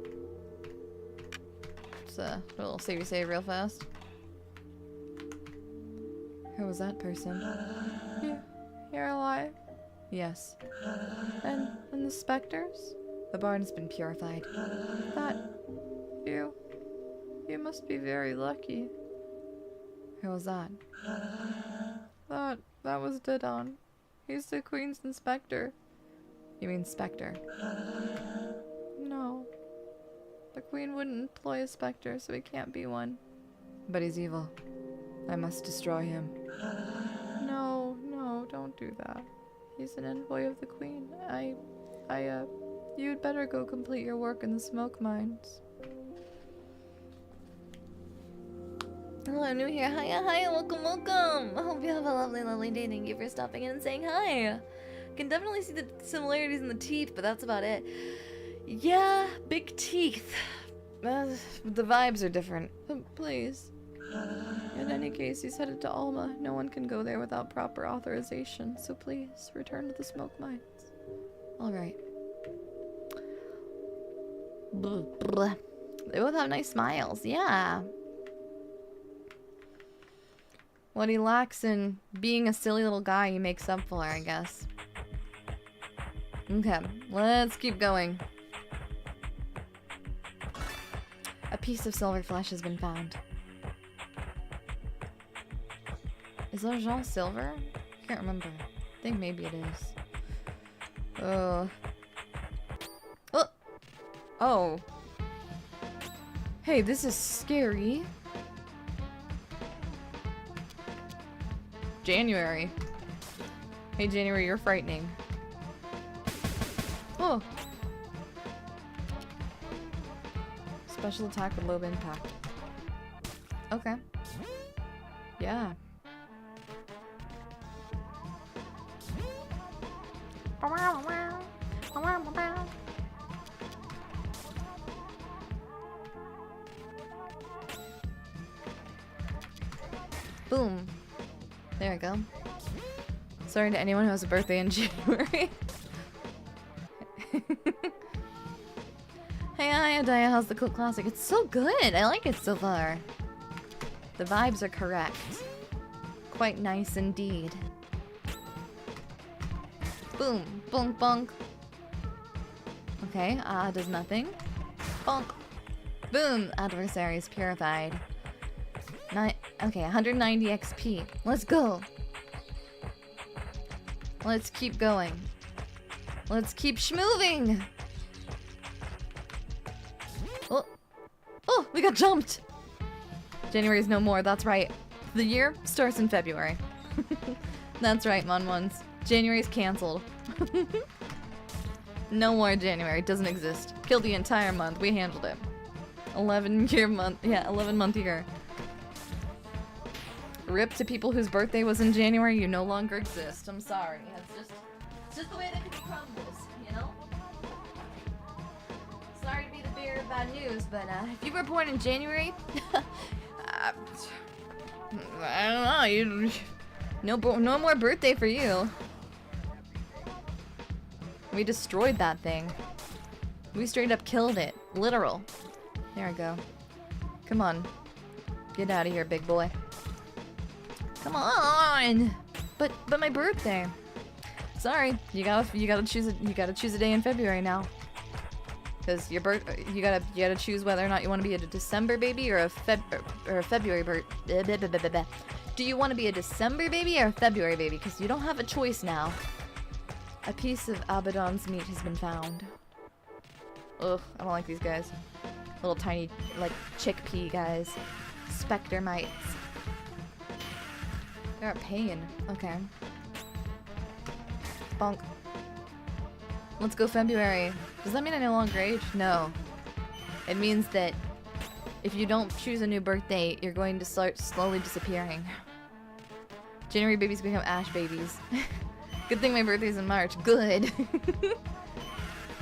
Just a little save real fast. Who was that person? You're alive? Yes. And the specters? The barn has been purified. You must be very lucky. Who was that? That was Dedan. He's the Queen's inspector. You mean Spectre? No. The Queen wouldn't employ a Spectre, so he can't be one. But he's evil. I must destroy him. No, don't do that. He's an envoy of the Queen. You'd better go complete your work in the smoke mines. Hello, new here. Hiya, welcome. I hope you have a lovely day. Thank you for stopping in and saying hi. Can definitely see the similarities in the teeth, but that's about it. Yeah, big teeth. The vibes are different. Please. In any case, he's headed to Alma. No one can go there without proper authorization, so please, return to the smoke mines. Alright. They both have nice smiles, yeah. What he lacks in being a silly little guy, he makes up for, I guess. Okay, let's keep going. A piece of silver flesh has been found. Is l'argent silver? I can't remember. I think maybe it is. Oh. Hey, this is scary. January. Hey, January, you're frightening. Oh. Special attack with low impact. Okay. Yeah. Boom. There we go. Sorry to anyone who has a birthday in January. Hey, Daiya, how's the Cook Classic? It's so good! I like it so far. The vibes are correct. Quite nice indeed. Boom, bonk, bonk. Okay, does nothing. Bonk. Boom, adversaries purified. Okay, 190 XP. Let's go. Let's keep going. Let's keep schmoving. Oh, oh, we got jumped. January is no more. That's right. The year starts in February. That's right, Mon-Mons. January is canceled. No more January. Doesn't exist. Killed the entire month. We handled it. 11-year month. Yeah, 11-month year. Rip to people whose birthday was in January. You no longer exist. I'm sorry. It's just the way the cookie crumbles, you know? Sorry to be the bearer of bad news, but if you were born in January, I don't know. No more birthday for you. We destroyed that thing. We straight up killed it. Literal. There we go. Come on. Get out of here, big boy. Come on! But my birthday. Sorry, you gotta choose a day in February now. Cause you gotta choose whether or not you want to be a December baby or a February bird. Do you want to be a December baby or a February baby? Cause you don't have a choice now. A piece of Abaddon's meat has been found. Ugh, I don't like these guys. Little tiny, like, chickpea guys. Spectre mites. They're a pain. Okay. Bonk. Let's go February. Does that mean I no longer age? No. It means that if you don't choose a new birth date, you're going to start slowly disappearing. January babies become ash babies. Good thing my birthday's in March. Good.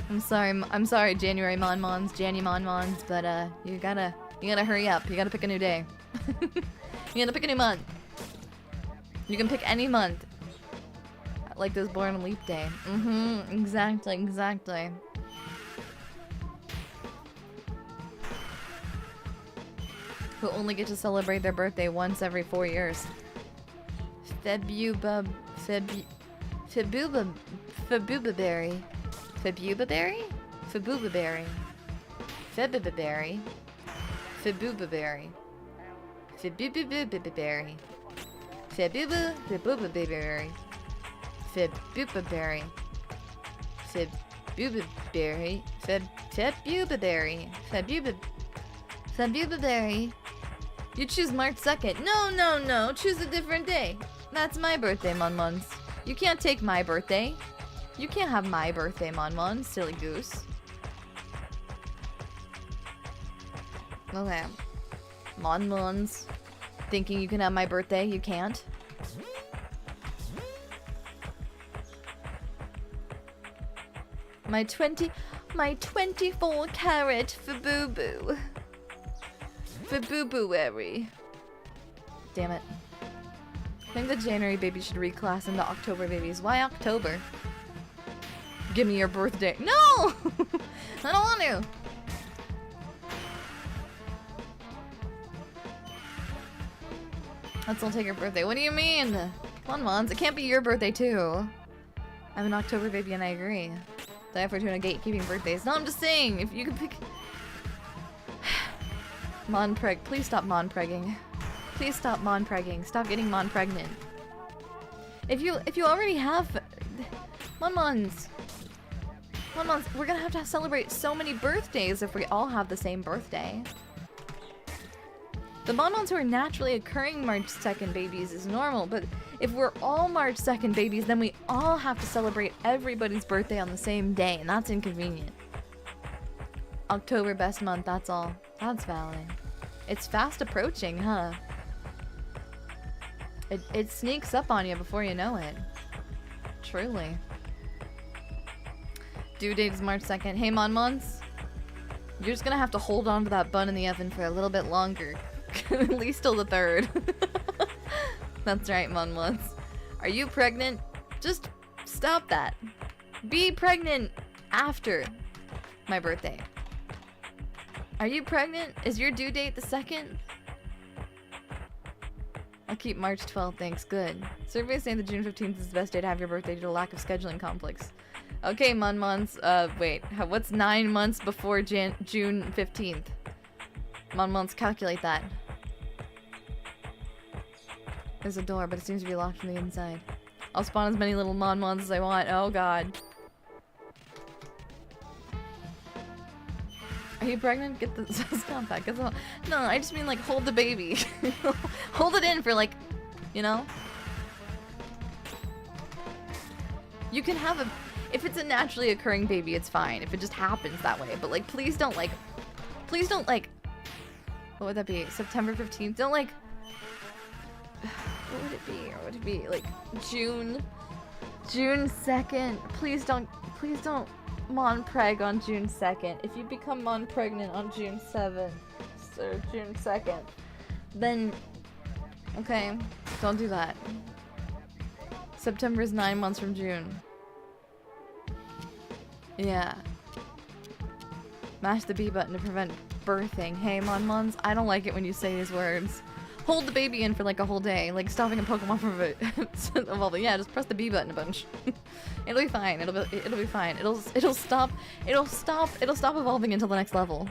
I'm sorry, January Mon-Mons, Janny Mon-Mons, but you gotta hurry up. You gotta pick a new day. You gotta pick a new month. You can pick any month. Like those born on leap day. Exactly. Who only get to celebrate their birthday once every 4 years. Febubaberry. Febubaberry. Febubaberry? Febubaberry. Febubaberry. Febubaberry. Febubaberry. Febubaberry. Febubaberry. Febubaberry. Febubaberry. Febubaberry. You choose March 2nd. No. Choose a different day. That's my birthday, Mon-Mons. You can't take my birthday. You can't have my birthday, Mon-Mons, silly goose. Okay. Mon-Mons. Thinking you can have my birthday, you can't. My 24 carat Faboo-boo. Faboo-boo-ery. Damn it. I think the January baby should reclass into October babies. Why October? Give me your birthday. No! I don't want to. Let's all take your birthday. What do you mean? Mon-Mons, it can't be your birthday too. I'm an October baby and I agree. Daiya Fortuna gatekeeping birthdays. No, I'm just saying, if you could pick... Mon-preg. Please stop mon-pregging. Please stop mon-pregging. Stop getting mon-pregnant. If you already have... Mon-Mons, we're gonna have to celebrate so many birthdays if we all have the same birthday. The Mon-Mons who are naturally occurring March 2nd babies is normal, but if we're all March 2nd babies, then we all have to celebrate everybody's birthday on the same day, and that's inconvenient. October best month, that's all. That's valid. It's fast approaching, huh? It sneaks up on you before you know it. Truly. Due date is March 2nd. Hey, Mon-Mons, you're just gonna have to hold on to that bun in the oven for a little bit longer. At least till the 3rd. That's right, Mon-Mons. Are you pregnant? Just stop that. Be pregnant after my birthday. Are you pregnant? Is your due date the 2nd? I'll keep March 12th, thanks. Good. Survey saying that June 15th is the best day to have your birthday due to lack of scheduling conflicts. Okay, Monmons. Wait. What's 9 months before June 15th? Monmons, calculate that. There's a door, but it seems to be locked from the inside. I'll spawn as many little Monmons as I want. Oh god. Are you pregnant? Get the stop that. No, I just mean like hold the baby. Hold it in for like, you know? You can have a... If it's a naturally occurring baby, it's fine. If it just happens that way. But like, please don't like... What would that be? September 15th? Don't like... What would it be? Or would it be like June 2nd? Please don't Mon-preg on June 2nd. If you become Mon-pregnant on June 7th or June 2nd, then okay, don't do that. September is 9 months from June. Yeah. Mash the B button to prevent birthing. Hey, Mon-Mons, I don't like it when you say these words. Hold the baby in for like a whole day, like stopping a Pokemon from evolving. Yeah, just press the B button a bunch. It'll be fine. It'll be fine. It'll stop evolving until the next level.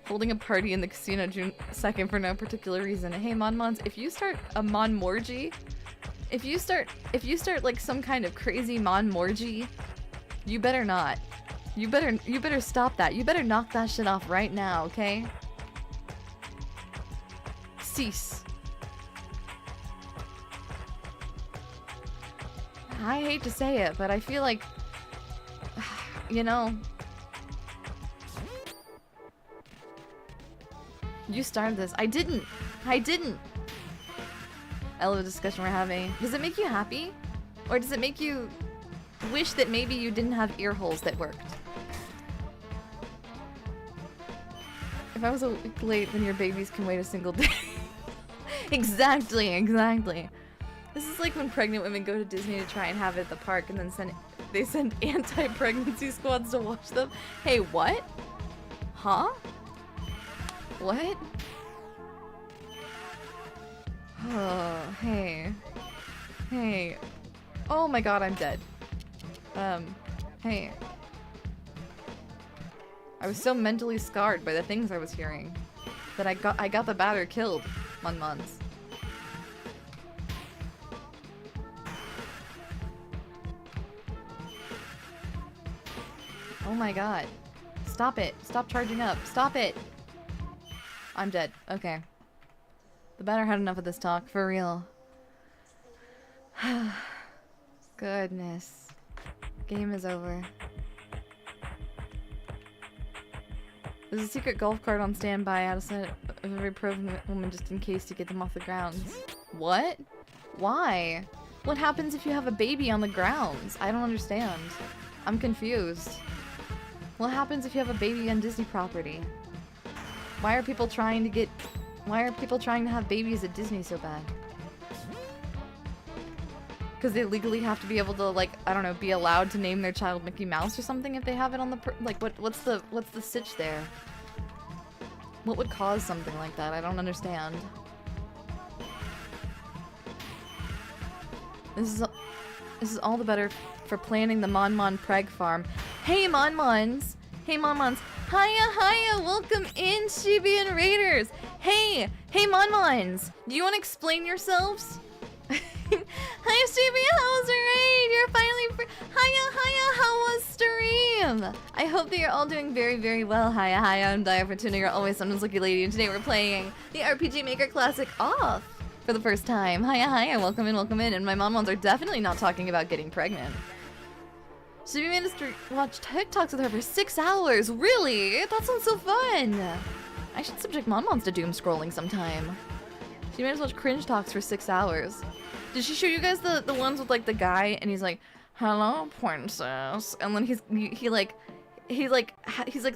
Holding a party in the casino June 2nd for no particular reason. Hey, Monmons, if you start a Monmorgy, if you start like some kind of crazy Monmorgy, you better not. You better stop that. You better knock that shit off right now, okay? Cease. I hate to say it, but I feel like, you know, you started this. I didn't. I love the discussion we're having. Does it make you happy? Or does it make you wish that maybe you didn't have ear holes that worked? If I was a week late, then your babies can wait a single day. Exactly. This is like when pregnant women go to Disney to try and have it at the park and then they send anti-pregnancy squads to watch them. Hey, what? Huh? What? Oh, hey. Oh my god, I'm dead. Hey. I was so mentally scarred by the things I was hearing that I got the batter killed, Monmons. Oh my god. Stop it. Stop charging up. Stop it. I'm dead. Okay. The batter had enough of this talk, for real. Goodness. Game is over. There's a secret golf cart on standby outside of every pregnant woman just in case to get them off the grounds. What? Why? What happens if you have a baby on the grounds? I don't understand. I'm confused. What happens if you have a baby on Disney property? Why are people trying to have babies at Disney so bad? Because they legally have to be able to, like, I don't know, be allowed to name their child Mickey Mouse or something if they have it on the what's the sitch there? What would cause something like that? I don't understand. This is all the better for planning the Mon Preg farm. Hey Monmons! Hey Monmons! Hiya! Welcome in, Shibian Raiders! Hey Monmons! Do you want to explain yourselves? Hi Shibi, how was the raid? You're finally free. Hiya, how was stream? I hope that you're all doing very, very well. Hiya, I'm Daiya Fortuna, you're always someone's lucky lady, and today we're playing the RPGMaker Classic off for the first time. Hiya, welcome in, and my Monmons are definitely not talking about getting pregnant. Shibi made us watch TikToks with her for 6 hours. Really? That sounds so fun. I should subject Monmons to doom scrolling sometime. She made us watch cringe talks for 6 hours. Did she show you guys the ones with like the guy and he's like, "Hello, princess," and then he's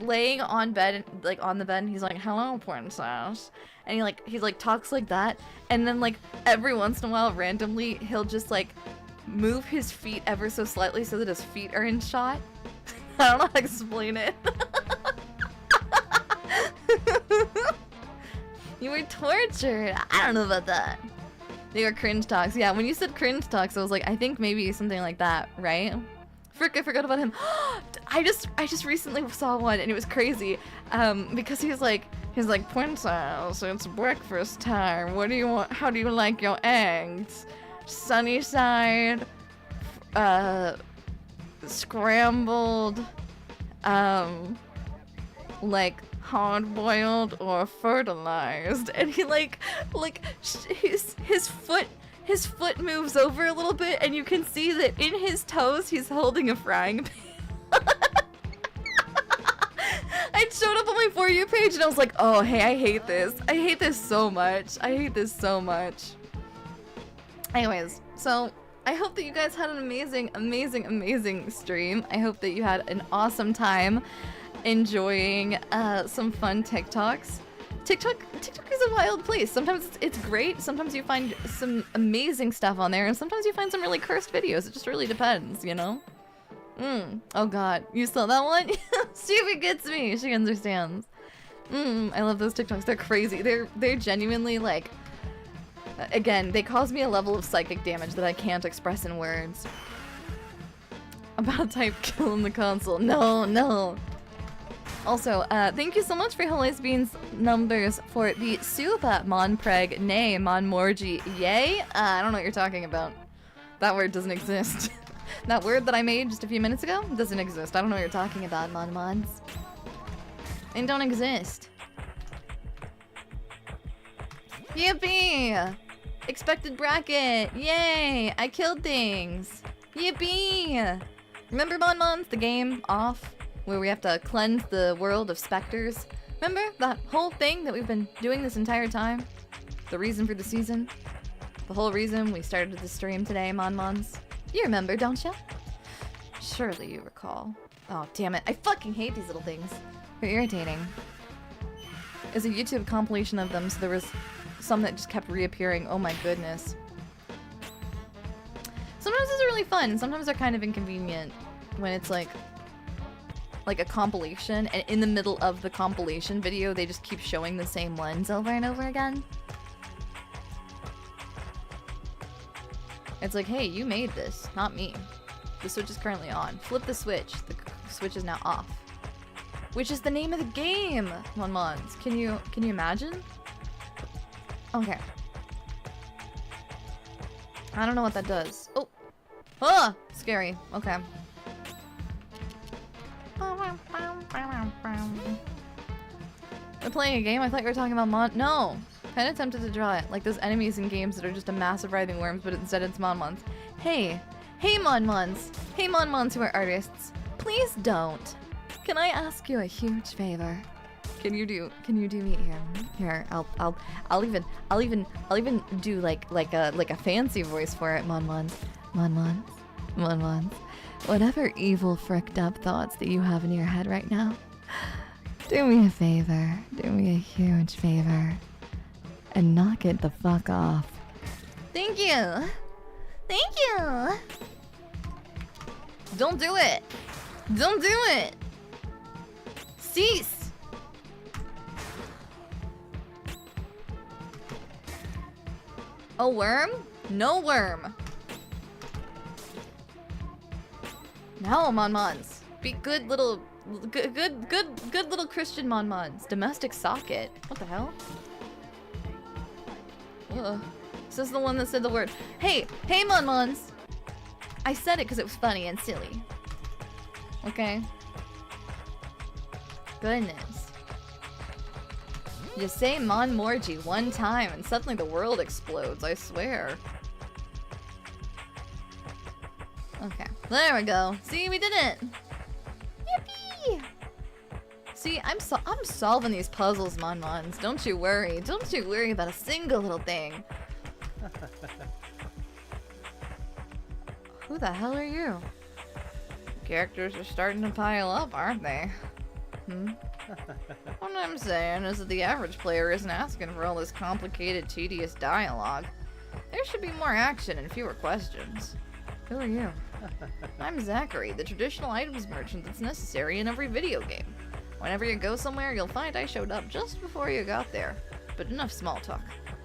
laying on bed, like on the bed, and he's like, "Hello, princess," and he talks like that, and then like every once in a while, randomly, he'll just like move his feet ever so slightly so that his feet are in shot. I don't know how to explain it. You were tortured. I don't know about that. They were cringe talks. Yeah, when you said cringe talks, I was like, I think maybe something like that, right? Frick, I forgot about him. I just recently saw one and it was crazy. Because he's like, Princess, it's breakfast time. What do you want? How do you like your eggs? Sunny side, scrambled, like hard-boiled or fertilized, and he his foot moves over a little bit, and you can see that in his toes he's holding a frying pan. It showed up on my For You page, and I was like, oh, hey, I hate this. I hate this so much. I hate this so much. Anyways, so I hope that you guys had an amazing, amazing, amazing stream. I hope that you had an awesome time enjoying some fun TikToks. TikTok is a wild place. Sometimes it's great. Sometimes you find some amazing stuff on there, and sometimes you find some really cursed videos. It just really depends, you know? Oh god, you saw that one? Stevie gets me. She understands. I love those TikToks. They're crazy. They're genuinely like, again, they cause me a level of psychic damage that I can't express in words. About to type kill in the console. No. Also, thank you so much for Holy's Beans numbers for the super Monpreg nay Monmorgy yay. I don't know what you're talking about. That word doesn't exist. That word that I made just a few minutes ago doesn't exist. I don't know what you're talking about, Monmons. It don't exist. Yippee! Expected bracket! Yay! I killed things! Yippee! Remember Monmons, the game off, where we have to cleanse the world of specters? Remember that whole thing that we've been doing this entire time? The reason for the season? The whole reason we started the stream today, Monmons? You remember, don't you? Surely you recall. Oh, damn it. I fucking hate these little things. They're irritating. It's a YouTube compilation of them, so there was some that just kept reappearing. Oh my goodness. Sometimes it's really fun. Sometimes they're kind of inconvenient when it's like a compilation, and in the middle of the compilation video, they just keep showing the same ones over and over again. It's like, hey, you made this, not me. The switch is currently on. Flip the switch. The switch is now off. Which is the name of the game, Monmons. Can you imagine? Okay. I don't know what that does. Oh! Ah! Scary. Okay. We're playing a game? I thought you were talking about No! Kinda tempted to draw it. Like those enemies in games that are just a mass of writhing worms, but instead it's Monmons. Hey! Hey Monmons! Hey Monmons who are artists. Please don't! Can I ask you a huge favor? Can you do me here? I'll even do like a fancy voice for it, Monmons. Monmons. Whatever evil fricked up thoughts that you have in your head right now, do me a favor. Do me a huge favor. And knock it the fuck off. Thank you! Thank you! Don't do it! Don't do it! Cease! A worm? No worm. No, Monmons. Be good little little Christian Monmons. Domestic socket. What the hell? Ugh. This is the one that said the word. Hey Monmons! I said it because it was funny and silly. Okay? Goodness. You say Monmorgy one time and suddenly the world explodes, I swear. Okay, there we go. See, we did it! Yippee! See, I'm solving these puzzles, Monmons. Don't you worry. Don't you worry about a single little thing. Who the hell are you? Characters are starting to pile up, aren't they? What I'm saying is that the average player isn't asking for all this complicated, tedious dialogue. There should be more action and fewer questions. Who are you? I'm Zachary, the traditional items merchant that's necessary in every video game. Whenever you go somewhere, you'll find I showed up just before you got there. But enough small talk.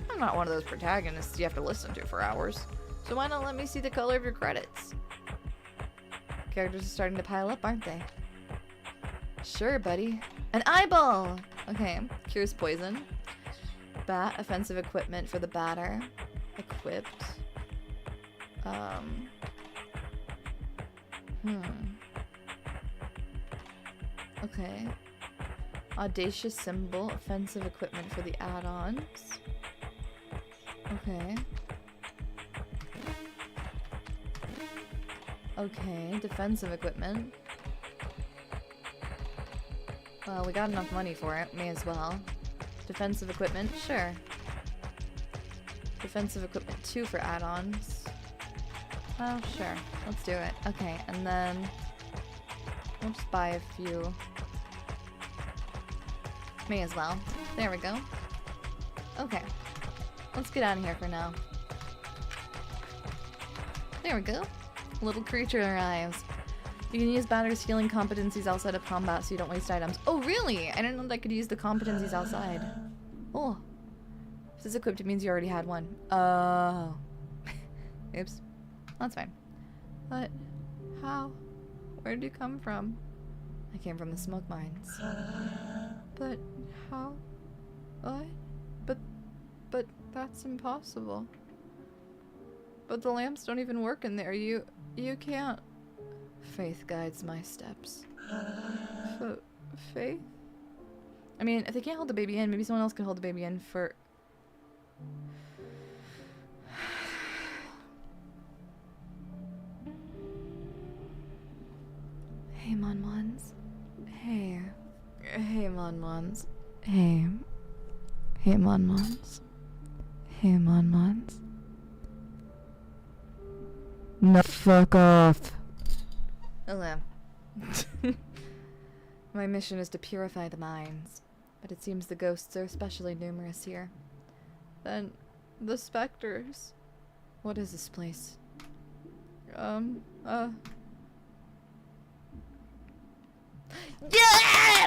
I'm I'm not one of those protagonists you have to listen to for hours. So why not let me see the color of your credits? Characters are starting to pile up, aren't they? Sure, buddy. An eyeball! Okay, cures poison. Bat, offensive equipment for the batter. Equipped. Okay. Audacious symbol, offensive equipment for the add-ons. Okay. Okay, defensive equipment. Well, we got enough money for it, may as well. Defensive equipment, sure. Defensive equipment 2 for add-ons. Oh, sure. Let's do it. Okay, and then we'll just buy a few. May as well. There we go. Okay. Let's get out of here for now. There we go. Little creature arrives. You can use batter's healing competencies outside of combat so you don't waste items. Oh, really? I didn't know that I could use the competencies outside. Oh. If it's equipped, it means you already had one. Oh. Oops. That's fine. But, how? Where did you come from? I came from the smoke mines. But, how? What? But that's impossible. But the lamps don't even work in there. You can't. Faith guides my steps. Faith? I mean, if they can't hold the baby in, maybe someone else can hold the baby in for... Hey, Monmons. Hey. Hey, Monmons. Hey. Hey, Monmons. Hey, Monmons. No, fuck off. Hello. My mission is to purify the mines, but it seems the ghosts are especially numerous here. Then, the specters. What is this place? Yeah!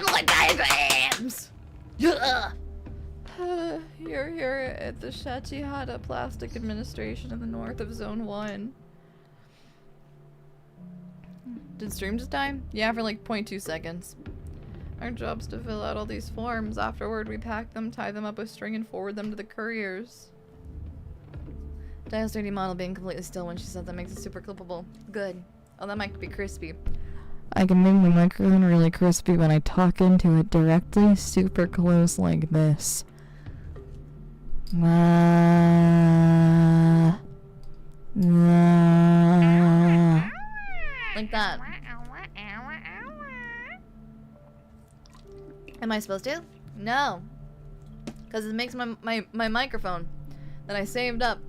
My diagrams! Yeah! You're here at the Shatihata Plastic Administration in the north of Zone 1. Did stream just die? Yeah, for like 0.2 seconds. Our job's to fill out all these forms. Afterward, we pack them, tie them up with string, and forward them to the couriers. Daiya's 3D model being completely still when she said that makes it super clippable. Good. Oh, that might be crispy. I can make my microphone really crispy when I talk into it directly super close like this. Like that. Am I supposed to? No. Because it makes my microphone that I saved up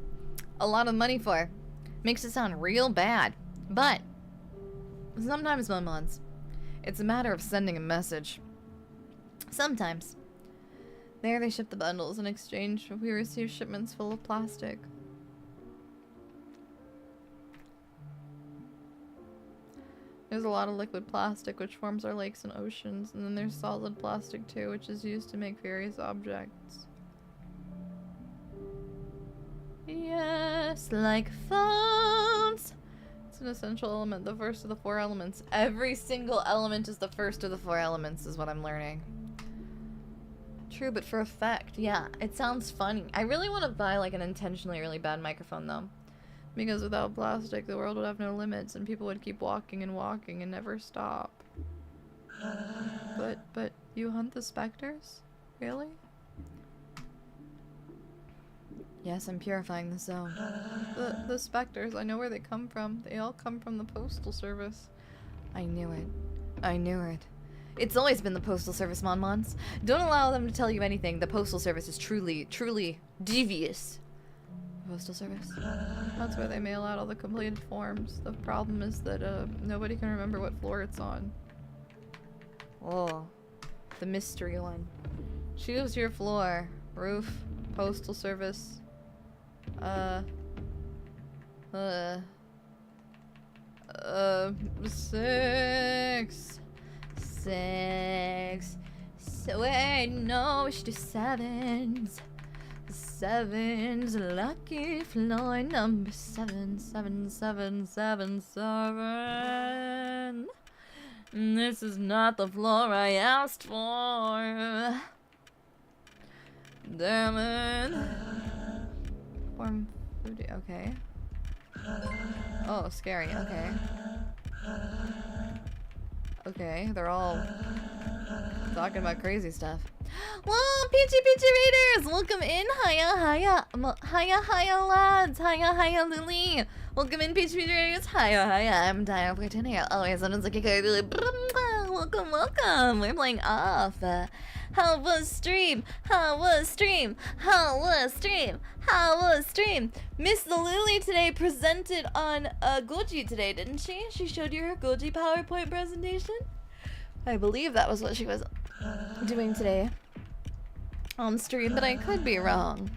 a lot of money for. Makes it sound real bad. But sometimes, Monmons, it's a matter of sending a message. Sometimes. There they ship the bundles. In exchange, we receive shipments full of plastic. There's a lot of liquid plastic, which forms our lakes and oceans. And then there's solid plastic, too, which is used to make various objects. Yes, like phones! It's an essential element, the first of the 4 elements. Every single element is the first of the 4 elements, is what I'm learning. True, but for effect. Yeah, it sounds funny. I really want to buy like an intentionally really bad microphone, though. Because without plastic, the world would have no limits, and people would keep walking and walking and never stop. But you hunt the specters? Really? Yes, I'm purifying the zone. The specters, I know where they come from. They all come from the Postal Service. I knew it. I knew it. It's always been the Postal Service, Monmons. Don't allow them to tell you anything. The Postal Service is truly, truly devious. Postal Service? That's where they mail out all the completed forms. The problem is that nobody can remember what floor it's on. Oh, the mystery one. Choose your floor. Roof, Postal Service. 6. So wait, no, we should do 7s. Seven's lucky floor number 77777. This is not the floor I asked for. Damn it. Form food. Okay. Oh, scary. Okay. Okay, they're all talking about crazy stuff. Whoa, Peachy Readers! Welcome in, hiya, lads, hiya, Lily. Welcome in, Peachy Readers, hiya, I'm Daiya Fortuna. Always sounds like a good. Welcome. We're playing off. How was stream? Miss the Lily today presented on Goji today, didn't she? She showed you her Goji PowerPoint presentation? I believe that was what she was doing today on stream, but I could be wrong.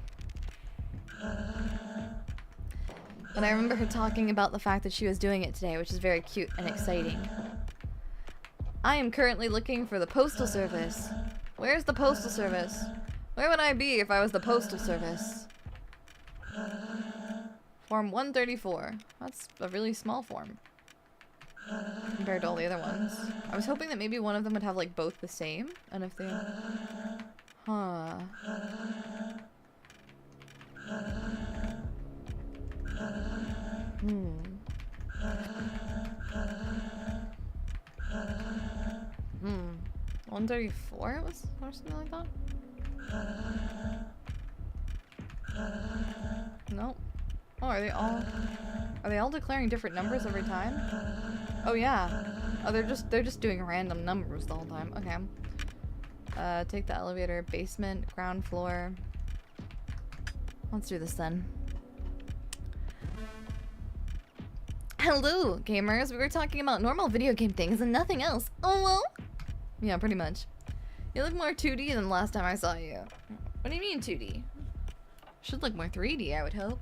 But I remember her talking about the fact that she was doing it today, which is very cute and exciting. I am currently looking for the Postal Service. Where's the Postal Service? Where would I be if I was the Postal Service? Form 134. That's a really small form compared to all the other ones. I was hoping that maybe one of them would have like both the same, and if they... Huh. Hmm. 134 it was, or something like that? Nope. Oh, are they all declaring different numbers every time? Oh yeah. Oh, they're just doing random numbers the whole time. Okay. Take the elevator, basement, ground floor. Let's do this then. Hello, gamers. We were talking about normal video game things and nothing else. Oh well? Yeah, pretty much. You look more 2D than the last time I saw you. What do you mean 2D? Should look more 3D, I would hope.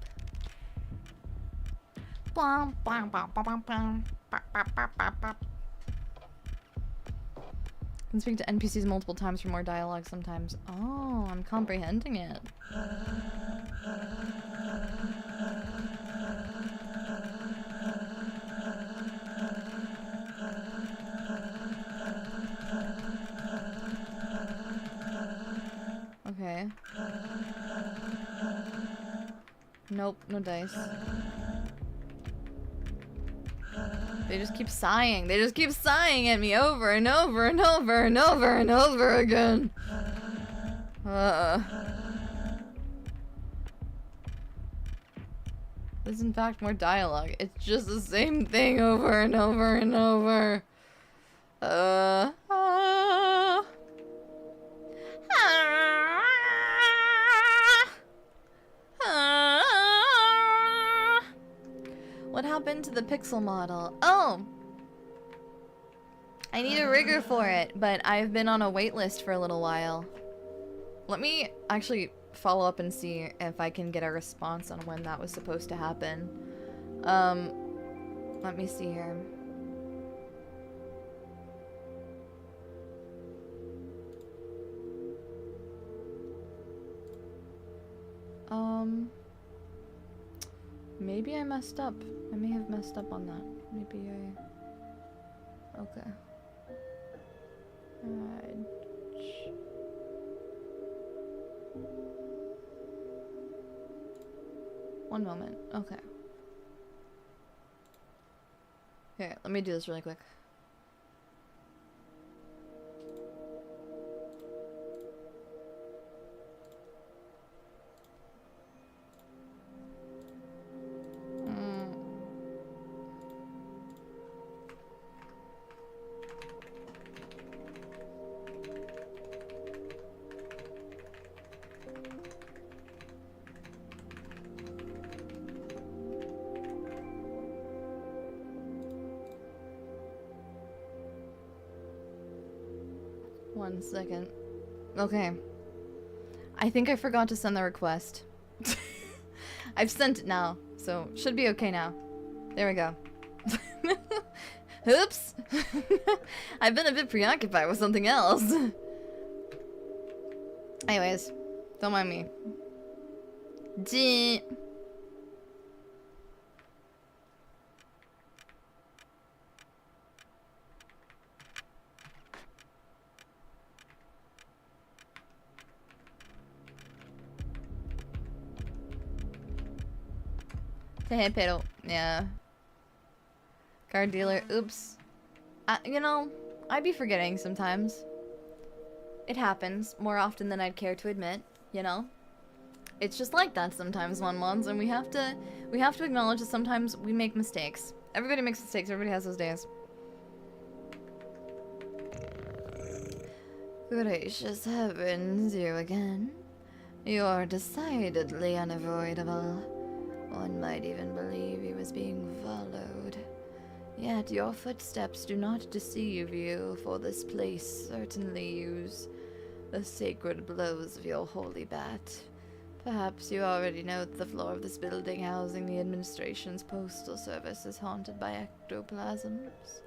Can speak to NPCs multiple times for more dialogue sometimes. Oh, I'm comprehending it. Okay. Nope, no dice. They just keep sighing. They just keep sighing at me over and over and over and over and over again. There's in fact more dialogue. It's just the same thing over and over and over. What happened to the pixel model? Oh! I need a rigger for it, but I've been on a wait list for a little while. Let me actually follow up and see if I can get a response on when that was supposed to happen. Let me see here. Maybe I messed up. I may have messed up on that. Maybe I... Okay. One moment. Okay. Okay, let me do this really quick. One second. Okay. I think I forgot to send the request. I've sent it now, so should be okay now. There we go. Oops! I've been a bit preoccupied with something else. Anyways, don't mind me. Gee. Pero, yeah. Card dealer, oops. You know, I'd be forgetting sometimes. It happens more often than I'd care to admit, you know? It's just like that sometimes, One-Ones, and we have to acknowledge that sometimes we make mistakes. Everybody makes mistakes, everybody has those days. Gracious heavens, you again. You're decidedly unavoidable. One might even believe he was being followed. Yet your footsteps do not deceive you, for this place certainly use the sacred blows of your holy bat. Perhaps you already know that the floor of this building housing the administration's postal service is haunted by ectoplasms.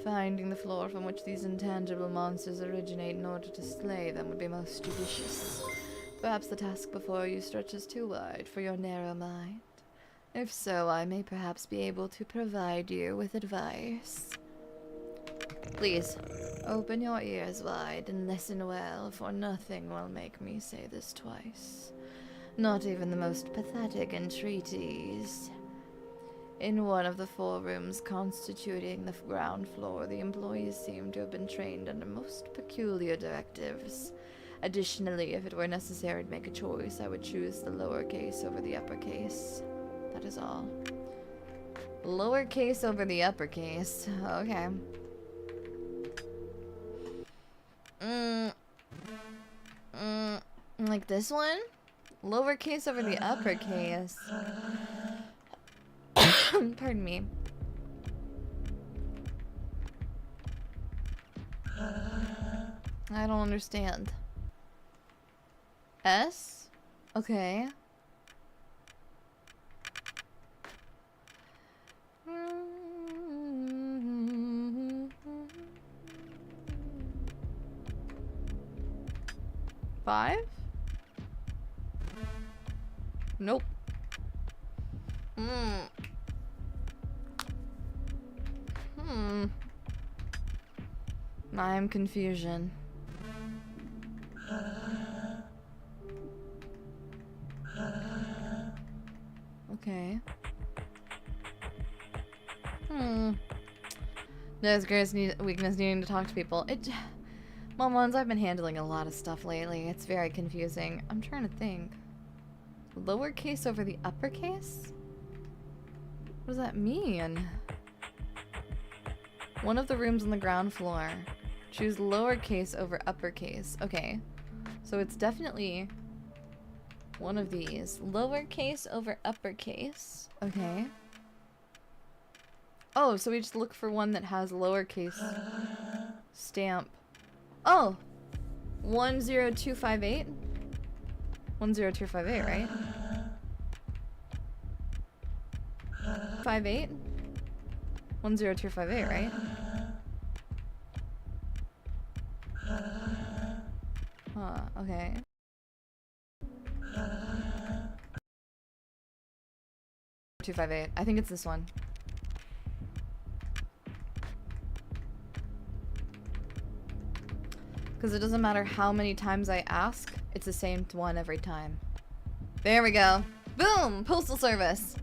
Finding the floor from which these intangible monsters originate in order to slay them would be most judicious. Perhaps the task before you stretches too wide for your narrow mind. If so, I may perhaps be able to provide you with advice. Please, open your ears wide and listen well, for nothing will make me say this twice. Not even the most pathetic entreaties. In one of the 4 rooms constituting the ground floor, the employees seem to have been trained under most peculiar directives. Additionally, if it were necessary to make a choice, I would choose the lowercase over the uppercase. That is all. Lowercase over the uppercase. Okay. Like this one? Lowercase over the uppercase. Pardon me. I don't understand. S? Okay. 5? Nope. I'm confusion. Okay. There's greatest weakness needing to talk to people. Ones, I've been handling a lot of stuff lately. It's very confusing. I'm trying to think. Lowercase over the uppercase? What does that mean? One of the rooms on the ground floor. Choose lowercase over uppercase. Okay. So it's definitely one of these. Lowercase over uppercase. Okay. Oh, so we just look for one that has lowercase stamp. Oh! 10258? 10258, right? 58? 10258, right? Huh, okay. I think it's this one. Because it doesn't matter how many times I ask, it's the same one every time. There we go. Boom! Postal service!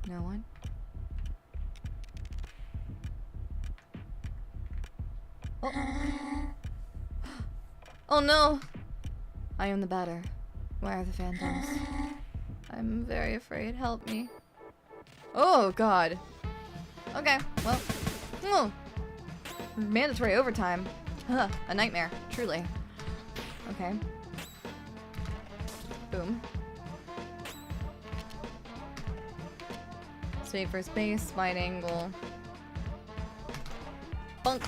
No one? Oh. Oh no! I am the batter. Where are the phantoms? I'm very afraid. Help me. Oh god. Okay, well. Oh. Mandatory overtime. Huh, a nightmare, truly. Okay. Boom. Save first base, wide angle. Bunk.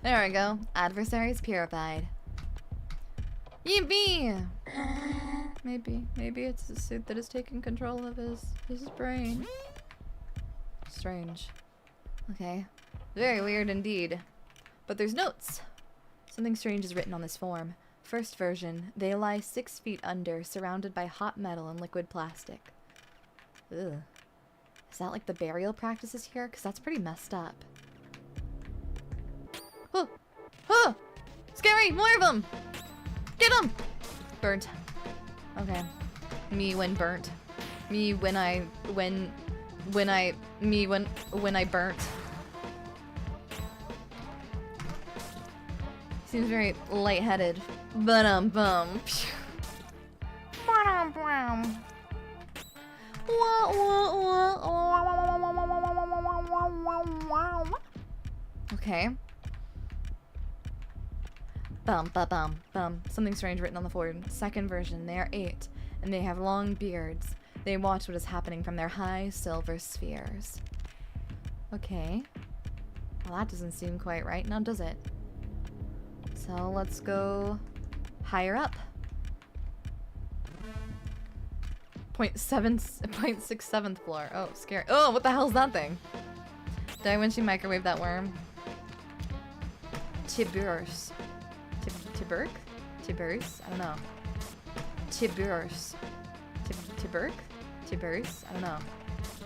There we go. Adversaries purified. Yippee! Maybe it's the suit that is taking control of his brain. Strange. Okay. Very weird indeed. But there's notes. Something strange is written on this form. First version. They lie 6 feet under, surrounded by hot metal and liquid plastic. Ugh. Is that like the burial practices here? Because that's pretty messed up. Oh! Oh! Scary! More of them! Get them! Burnt. Okay. Me when burnt. Me when I burnt. Seems very lightheaded. Bum. Okay. Bum. Something strange written on the floor. Second version. They are 8, and they have long beards. They watch what is happening from their high silver spheres. Okay. Well, that doesn't seem quite right now, does it? So let's go higher up. 0.67th floor. Oh, scary. Oh, what the hell's that thing? Did I when she microwaved that worm? Tibers. Tibers? I don't know. Tibers. Tibers? I don't know.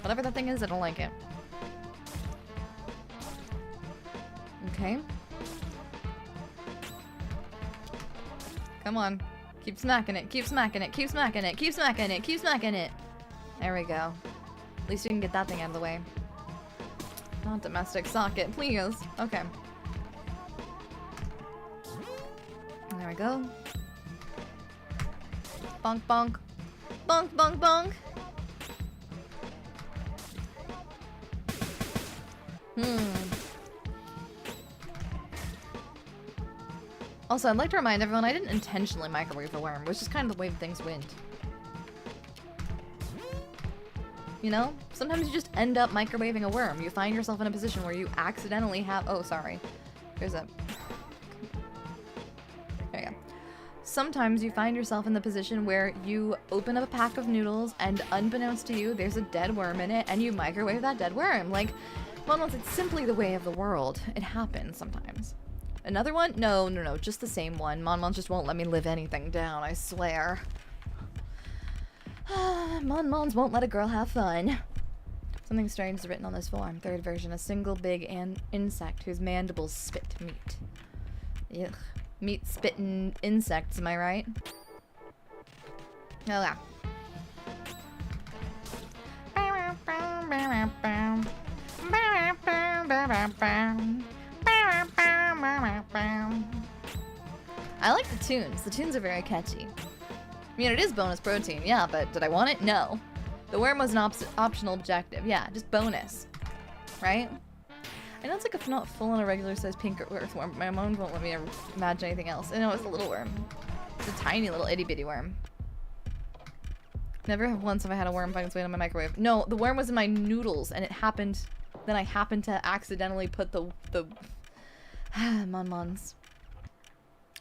Whatever that thing is, I don't like it. Okay. Come on. Keep smacking it. Keep smacking it. Keep smacking it. Keep smacking it. Keep smacking it. There we go. At least we can get that thing out of the way. Not domestic socket, please. Okay. There we go. Bonk, bonk. Bonk, bonk, bonk. Also, I'd like to remind everyone I didn't intentionally microwave the worm, which is kind of the way things went. You know? Sometimes you just end up microwaving a worm. You find yourself in a position where you accidentally have— oh, sorry. There's a— there you go. Sometimes you find yourself in the position where you open up a pack of noodles and unbeknownst to you, there's a dead worm in it, and you microwave that dead worm. Like, well, it's simply the way of the world. It happens sometimes. Another one? No, just the same one. Mon just won't let me live anything down, I swear. Mons won't let a girl have fun. Something strange is written on this form. Third version, a single big insect whose mandibles spit meat. Ugh. Meat spitting insects, am I right? Oh yeah. I like the tunes. The tunes are very catchy. I mean, it is bonus protein, yeah, but did I want it? No. The worm was an optional objective. Yeah, just bonus. Right? I know it's like a not full on a regular sized pink earthworm, but my mom won't let me imagine anything else. I know it's a little worm. It's a tiny little itty bitty worm. Never once have I had a worm find its way in my microwave. No, the worm was in my noodles, and it happened. Then I happened to accidentally put the Mons.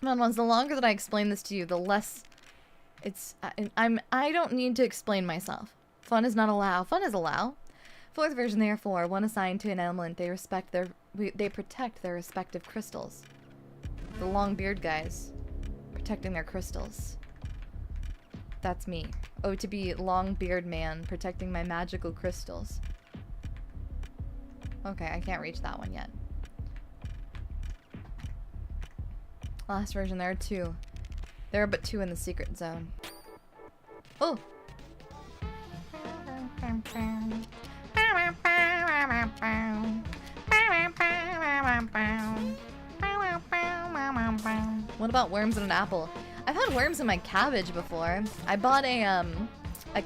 The longer that I explain this to you, the less it's I don't need to explain myself. Fun is not allow. Fun is allow. Fourth version, therefore, one assigned to an element, they protect their respective crystals. The long beard guys protecting their crystals. That's me. Oh, to be long beard man protecting my magical crystals. Okay, I can't reach that one yet. Last version, there are 2. There are but 2 in the secret zone. Oh! What about worms in an apple? I've had worms in my cabbage before. I bought a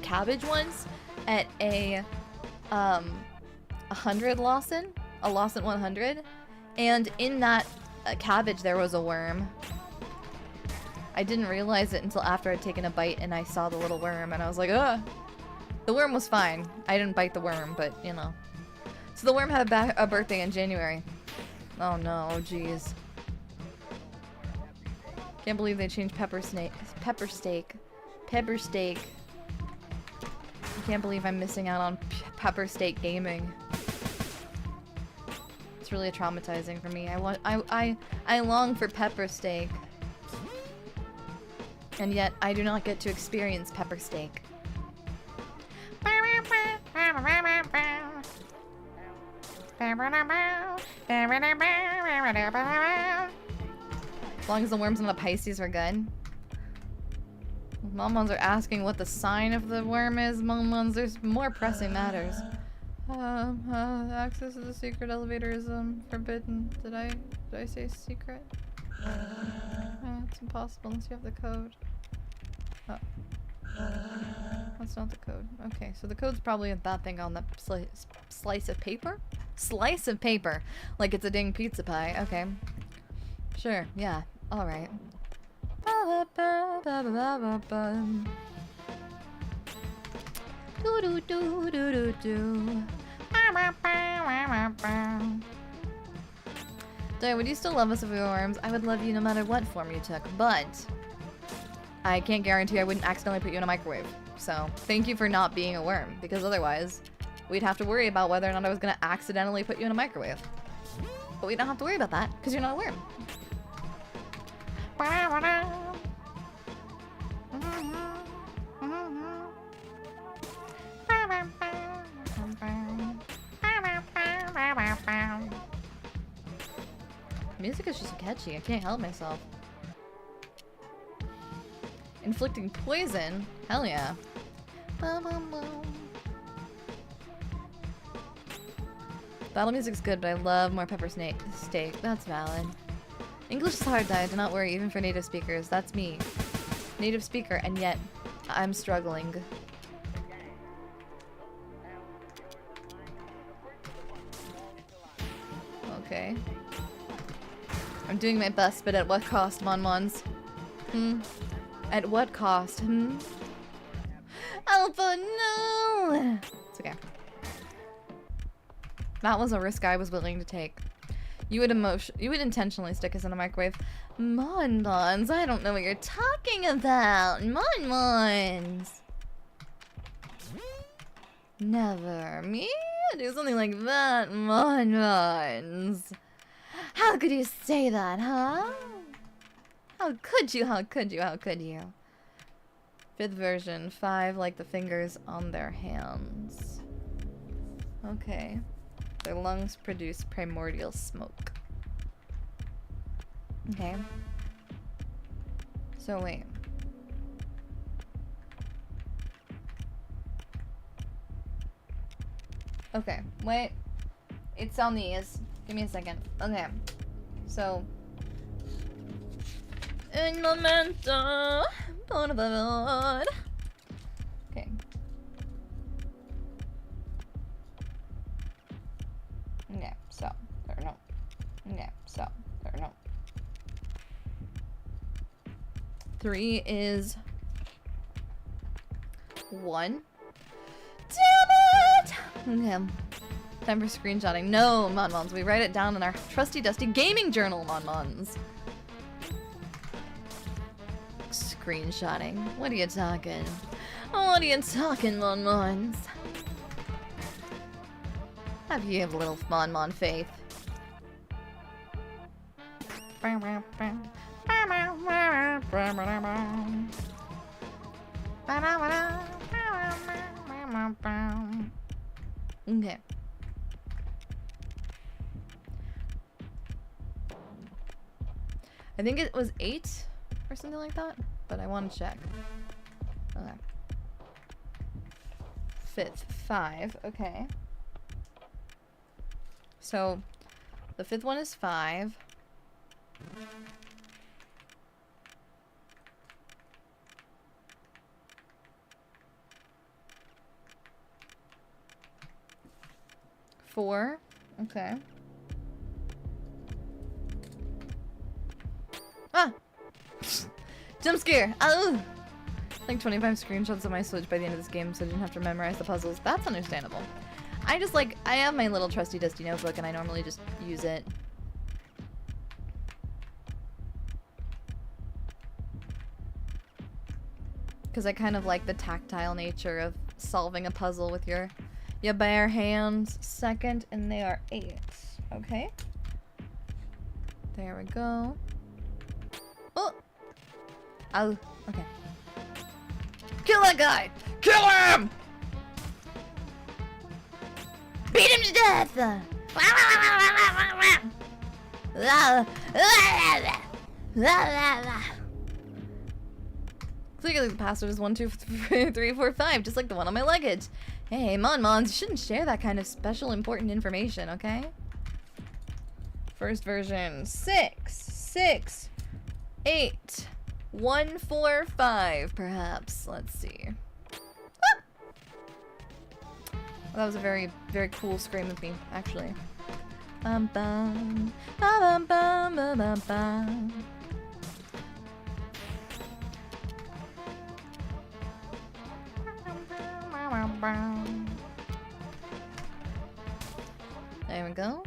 cabbage once at a 100 Lawson, a Lawson 100, and in that cabbage there was a worm. I didn't realize it until after I'd taken a bite and I saw the little worm and I was like, ugh. The worm was fine. I didn't bite the worm, but you know. So the worm had a birthday in January. Oh no, jeez. Can't believe they changed pepper steak. I can't believe I'm missing out on pepper steak gaming. It's really traumatizing for me. I long for pepper steak. And yet, I do not get to experience pepper steak. As long as the worm's not a Pisces, we're good. Momons are asking what the sign of the worm is. Momons, there's more pressing matters. Access to the secret elevator is forbidden. Did I say secret? It's impossible unless you have the code. Oh. That's not the code. Okay, so the code's probably that thing on the slice of paper? Slice of paper! Like it's a dang pizza pie. Okay. Sure, yeah. Alright. Daiya, would you still love us if we were worms? I would love you no matter what form you took, but I can't guarantee I wouldn't accidentally put you in a microwave. So, thank you for not being a worm, because otherwise, we'd have to worry about whether or not I was gonna accidentally put you in a microwave. But we don't have to worry about that, because you're not a worm. Music is just so catchy, I can't help myself. Inflicting poison? Hell yeah. Battle music's good, but I love more pepper steak. That's valid. English is hard, Daiya. Do not worry, even for native speakers. That's me. Native speaker, and yet I'm struggling. Okay. I'm doing my best, but at what cost, Mon-Mons? At what cost? Alpha, no! It's okay. That was a risk I was willing to take. You would intentionally stick us in a microwave. Mon-Mons, I don't know what you're talking about. Mon-Mons. Never. Me? Do something like that, Mon-Mons. How could you say that, huh? How could you? How could you? How could you? 5th version. 5 like the fingers on their hands. Okay. Their lungs produce primordial smoke. Okay. So wait. Okay, wait. It's on these. Give me a second. Okay. So. In momento. Okay. Yeah, so. Or no. Yeah, so. Or no. 3 is 1. Damn it! Okay. Time for screenshotting. No, Mon-Mons. We write it down in our trusty dusty gaming journal, Mon-Mons. Screenshotting. What are you talking? What are you talking, Mon-Mons? Have you a little Mon-Mon faith? Okay. I think it was 8 or something like that, but I want to check. Okay. 5th, 5. Okay. So, the 5th one is 5. Four. Okay. Ah! Jump scare! Oh! Like 25 screenshots of my Switch by the end of this game so I didn't have to memorize the puzzles. That's understandable. I just like, I have my little trusty dusty notebook and I normally just use it. Because I kind of like the tactile nature of solving a puzzle with your bare hands. 2nd, and they are 8. Okay. There we go. Oh! Oh, okay. Kill that guy! Kill him! Beat him to death! Clearly the password is 12345, just like the one on my luggage. Hey, Mons, you shouldn't share that kind of special important information, okay? First version 668-145, perhaps. Let's see. Ah! Well, that was a very, very cool scream of me, actually. Bum bum, bum bum bum bum bum. There we go.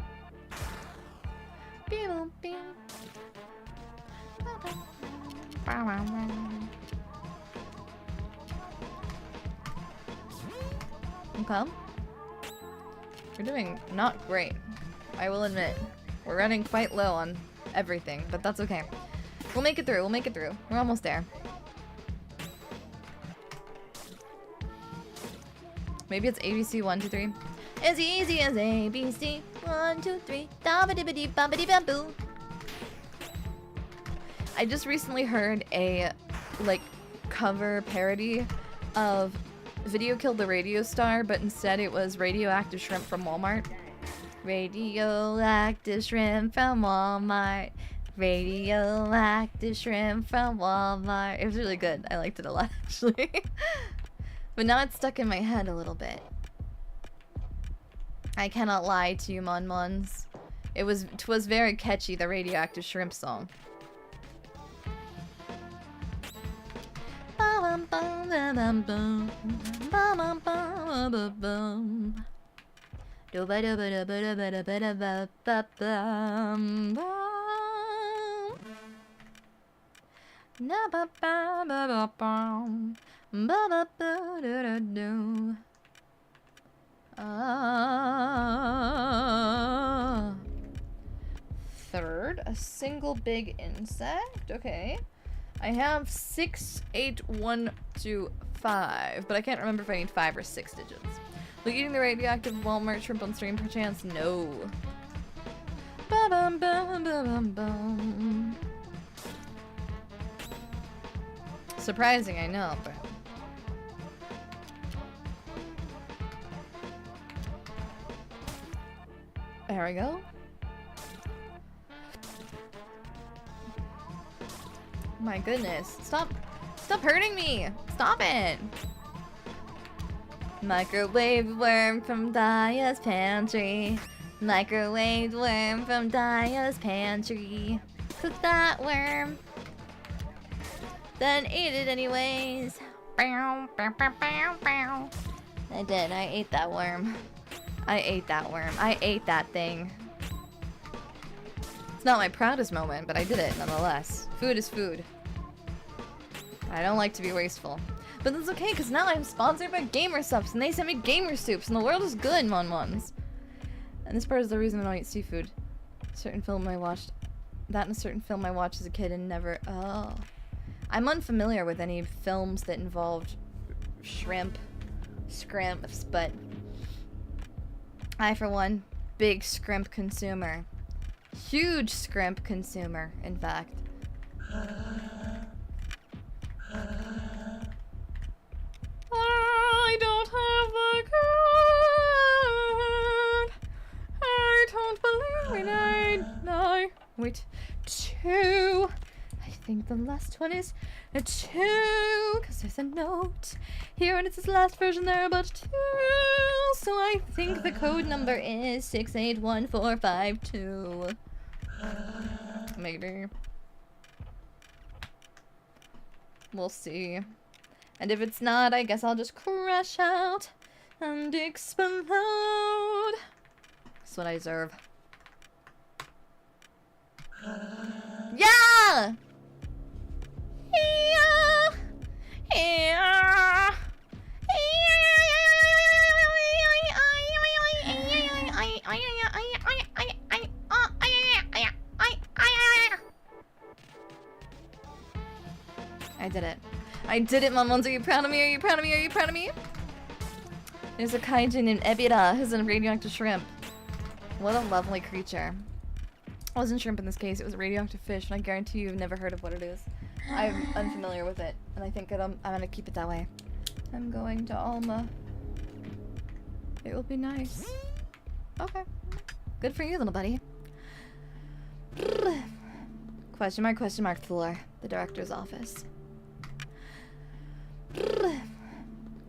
Okay. We're doing not great, I will admit. We're running quite low on everything, but that's okay. We'll make it through, we'll make it through. We're almost there. Maybe it's ABC 1, 2, 3. As easy as ABC 1, 2, 3. Da-ba-di-ba-dee, ba-ba-dee-bam-boo. I just recently heard a like cover parody of Video Killed the Radio Star, but instead it was Radioactive Shrimp from Walmart. Radioactive shrimp from Walmart. Radioactive shrimp from Walmart. It was really good. I liked it a lot, actually. But now it's stuck in my head a little bit. I cannot lie to you, Mons. Twas very catchy, the Radioactive Shrimp song. Third, a single big insect. Okay. I have 68125, but I can't remember if I need 5 or 6 digits. Like eating the radioactive Walmart shrimp on stream perchance? No. Ba-bum-bum-bum-bum-bum. Surprising, I know, but... There we go. My goodness. Stop hurting me. Stop it. Microwave worm from Daiya's pantry. Microwave worm from Daiya's pantry. Cook that worm. Then eat it anyways. I did. I ate that worm. I ate that worm. I ate that thing. It's not my proudest moment, but I did it nonetheless. Food is food. I don't like to be wasteful. But that's okay, because now I'm sponsored by Gamer Subs, and they sent me Gamer Soups, and the world is good, Mons. And this part is the reason I don't eat seafood. A certain film I watched. That and a certain film I watched as a kid and never... Oh. I'm unfamiliar with any films that involved shrimp, scrimps, but... I, for one, big scrimp consumer. Huge scrimp consumer, in fact. I don't have the code. I don't believe in it. No. Wait. 2. I think the last one is a 2. Because there's a note here and it's his last version there, but 2. So I think the code number is 681452. Maybe. We'll see. And if it's not, I guess I'll just crash out and explode. That's what I deserve. Yeah! Yeah! Yeah! I did it. I did it, Monmons. Are you proud of me? Are you proud of me? Are you proud of me? There's a kaiju named Ebira who's a radioactive shrimp. What a lovely creature. It wasn't shrimp in this case, it was a radioactive fish, and I guarantee you've never heard of what it is. I'm unfamiliar with it, and I think I'm gonna keep it that way. I'm going to Alma. It will be nice. Okay. Good for you, little buddy. Question mark, floor. The director's office.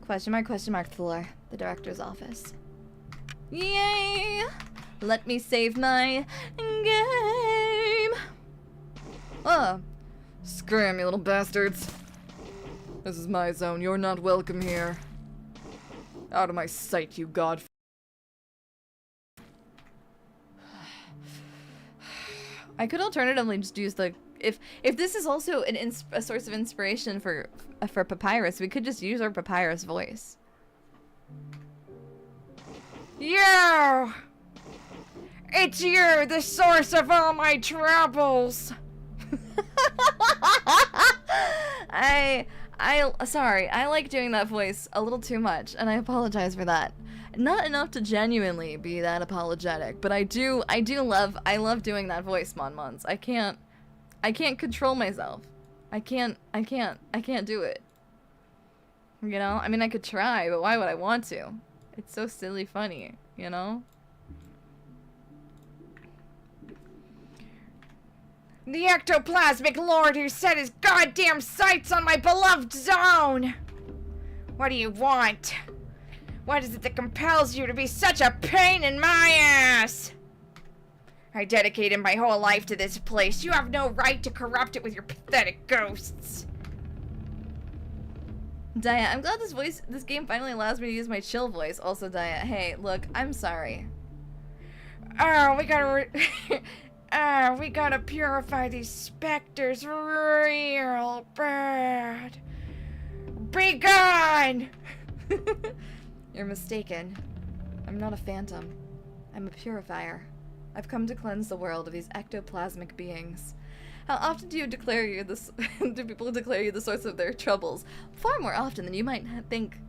Question mark, floor. The director's office. Yay! Let me save my game! Oh. Scram, you little bastards. This is my zone. You're not welcome here. Out of my sight, you god. I could alternatively just use the... If this is also a source of inspiration for Papyrus, we could just use our Papyrus voice. You! It's you, the source of all my troubles! Sorry, I like doing that voice a little too much, and I apologize for that. Not enough to genuinely be that apologetic, but I love doing that voice, Monmons. I can't control myself. I can't do it. You know? I mean, I could try, but why would I want to? It's so silly funny, you know? The ectoplasmic lord who set his goddamn sights on my beloved zone! What do you want? What is it that compels you to be such a pain in my ass? I dedicated my whole life to this place. You have no right to corrupt it with your pathetic ghosts. Daiya, I'm glad this game finally allows me to use my chill voice. Also, Daiya, hey, look, I'm sorry. Oh, we gotta purify these specters real bad. Be gone! You're mistaken. I'm not a phantom. I'm a purifier. I've come to cleanse the world of these ectoplasmic beings. How often do people declare you the source of their troubles? Far more often than you might think.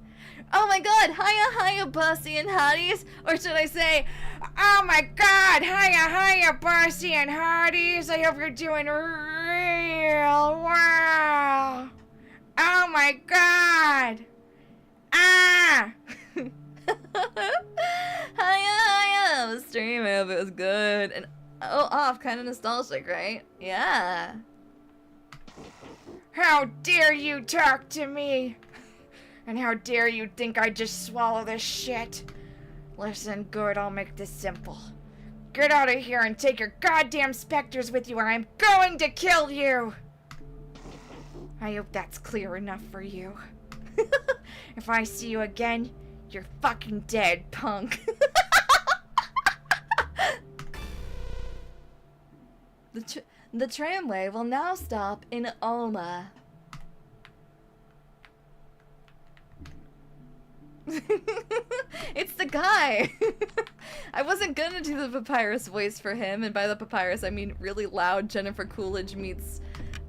Oh my god, hiya bossy and hotties, or should I say, oh my god, hiya bossy and hotties, I hope you're doing real well. Oh my god. Ah. Hiya, the stream, I hope it was good, and off, kind of nostalgic, right? Yeah. How dare you talk to me? And how dare you think I'd just swallow this shit? Listen, good, I'll make this simple. Get out of here and take your goddamn specters with you or I'm going to kill you! I hope that's clear enough for you. If I see you again, you're fucking dead, punk. The tramway will now stop in Alma. It's the guy! I wasn't gonna do the Papyrus voice for him, and by the Papyrus I mean really loud Jennifer Coolidge meets,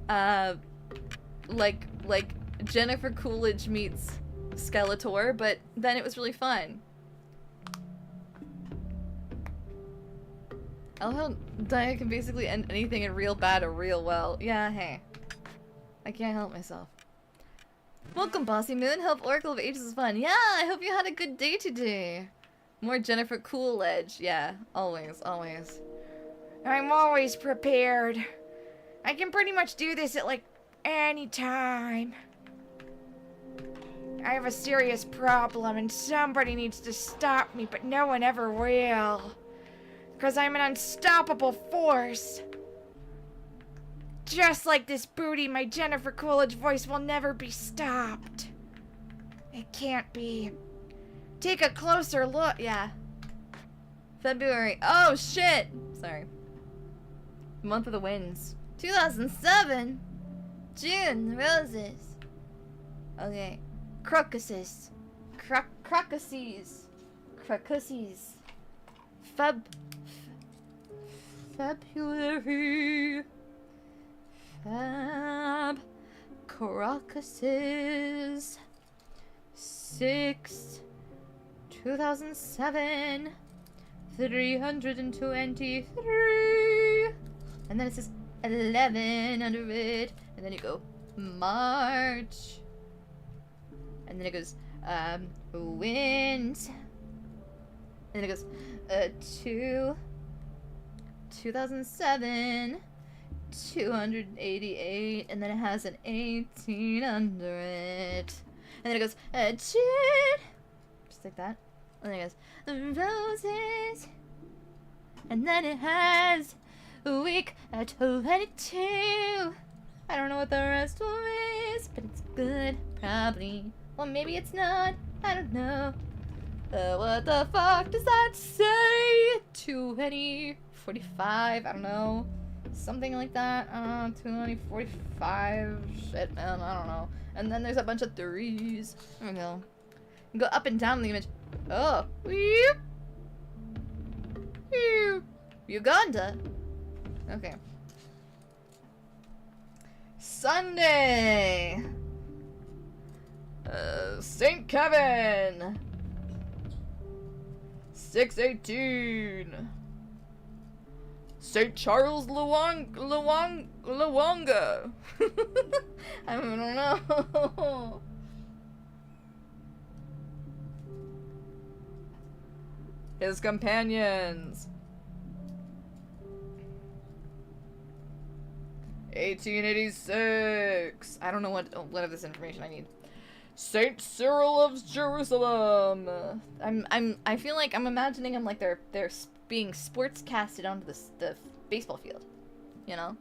like Jennifer Coolidge meets Skeletor, but then it was really fun. I love how Daiya can basically end anything in real bad or real well. Yeah, hey. I can't help myself. Welcome, Bossy Moon. Hope Oracle of Ages is fun. Yeah, I hope you had a good day today. More Jennifer Coolidge. Yeah, always, always. I'm always prepared. I can pretty much do this at, like, any time. I have a serious problem and somebody needs to stop me, but no one ever will. Because I'm an unstoppable force. Just like this booty, my Jennifer Coolidge voice will never be stopped. It can't be. Take a closer look. Yeah. February. Oh, shit. Sorry. Month of the Winds. 2007. June. Roses. Okay. Crocuses. Crocuses. Crocuses. February. Fab. crocuses. 6, 2007, 323, and then it says 11 under it, and then you go March, and then it goes wind, and then it goes 2007, 288, and then it has an 18 under it. And then it goes, just like that. And then it goes, roses. And then it has week 22. I don't know what the rest of it is, but it's good, probably. Well, maybe it's not. I don't know. What the fuck does that say? 20, 45, I don't know. Something like that. 20, 45. Shit, man, I don't know. And then there's a bunch of 3s. There we go. You go up and down the image. Oh. Weep. Uganda. Okay. Sunday. St. Kevin. 618. St. Charles Luanga. I don't know. His companions. 1886. I don't know what of this information I need. Saint Cyril of Jerusalem. I feel like I'm imagining them like they're being sports casted onto the baseball field, you know?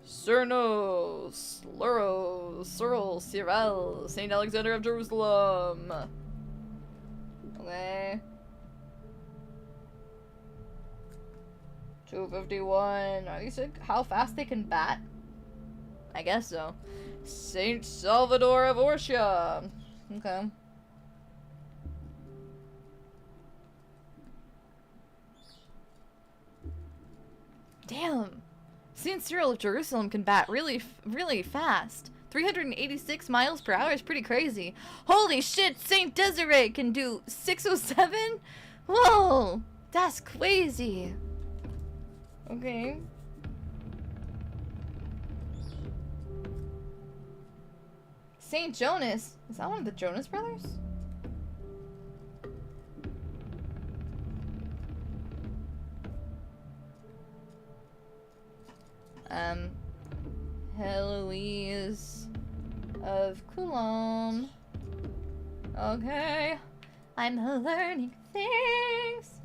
Cernos, Luros, Cyril, Cyril, Saint Alexander of Jerusalem. Okay. 251. Are these like how fast they can bat? I guess so. Saint Salvador of Orcia. Okay. Damn. Saint Cyril of Jerusalem can bat really fast. 386 miles per hour is pretty crazy. Holy shit, Saint Desiree can do 607? Whoa, that's crazy. Okay. Saint Jonas? Is that one of the Jonas brothers? Heloise of Coulomb. Okay. I'm learning things.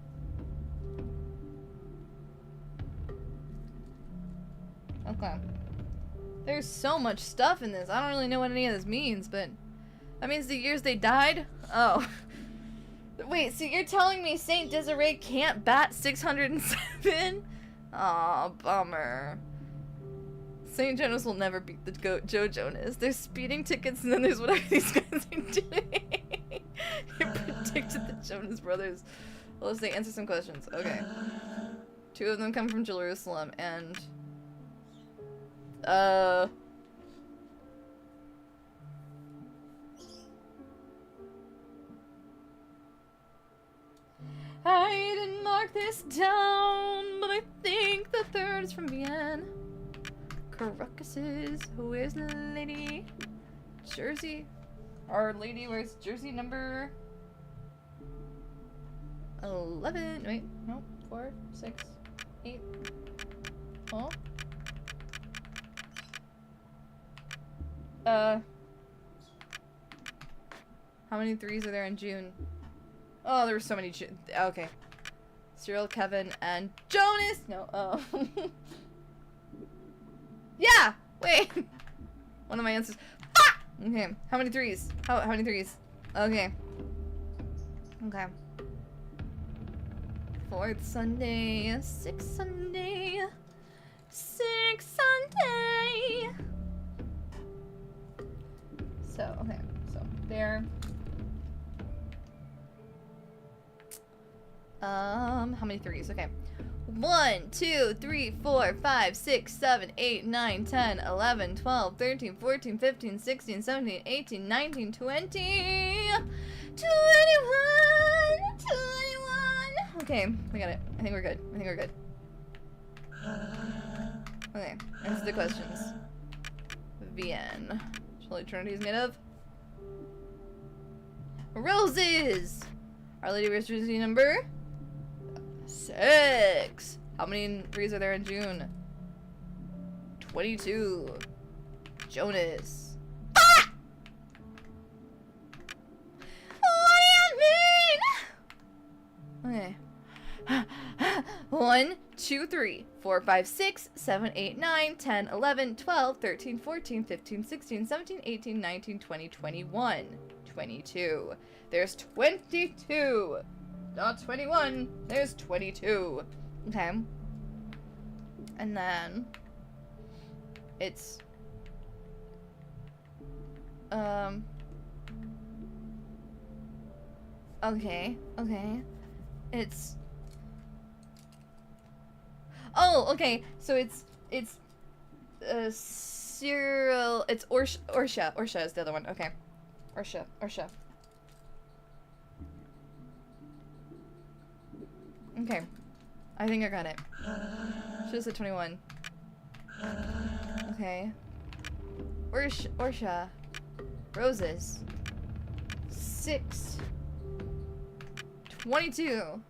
Okay. There's so much stuff in this. I don't really know what any of this means, but that means the years they died? Oh. Wait, so you're telling me Saint Desiree can't bat 607? Aw, bummer. St. Jonas will never beat the goat Joe Jonas. There's speeding tickets and then there's whatever these guys are doing. You predicted the Jonas brothers. Well, let's see, answer some questions. Okay. 2 of them come from Jerusalem and... I didn't mark this down, but I think the 3rd is from Vienna. Crocuses, who is the lady? Jersey? Our lady wears jersey number 11. Wait, no, 4, 6, 8. Oh. How many 3s are there in June? Oh, there were so many. Okay. Cyril, Kevin, and Jonas! No, oh. Yeah! Wait! One of my answers. Ah! Okay. How many 3s? How many 3s? Okay. Okay. 4th Sunday. 6th Sunday. 6th Sunday! So, okay. So, there. How many 3s? Okay. 1, 2, 3, 4, 5, 6, 7, 8, 9, 10, 11, 12, 13, 14, 15, 16, 17, 18, 19, 20, 21, 21. Okay, we got it. I think we're good. I think we're good. Okay, answer the questions. VN. Holy Trinity is made of roses. Our Lady Rosary number 6. How many threes are there in June? 22. Jonas. Ah! What do you mean? Okay. 1, 2, 3, 4, 5, 6, 7, 8, 9, 10, 11, 12, 13, 14, 15, 16, 17, 18, 19, 20, 21. 22. There's 22. Not 21. There's 22. Okay. And then it's okay. It's oh, okay. So it's Cyril. It's Orsha. Orsha is the other one. Okay. Orsha. Okay. I think I got it. Should've said 21. Okay. Orsha. Roses. 6. 22.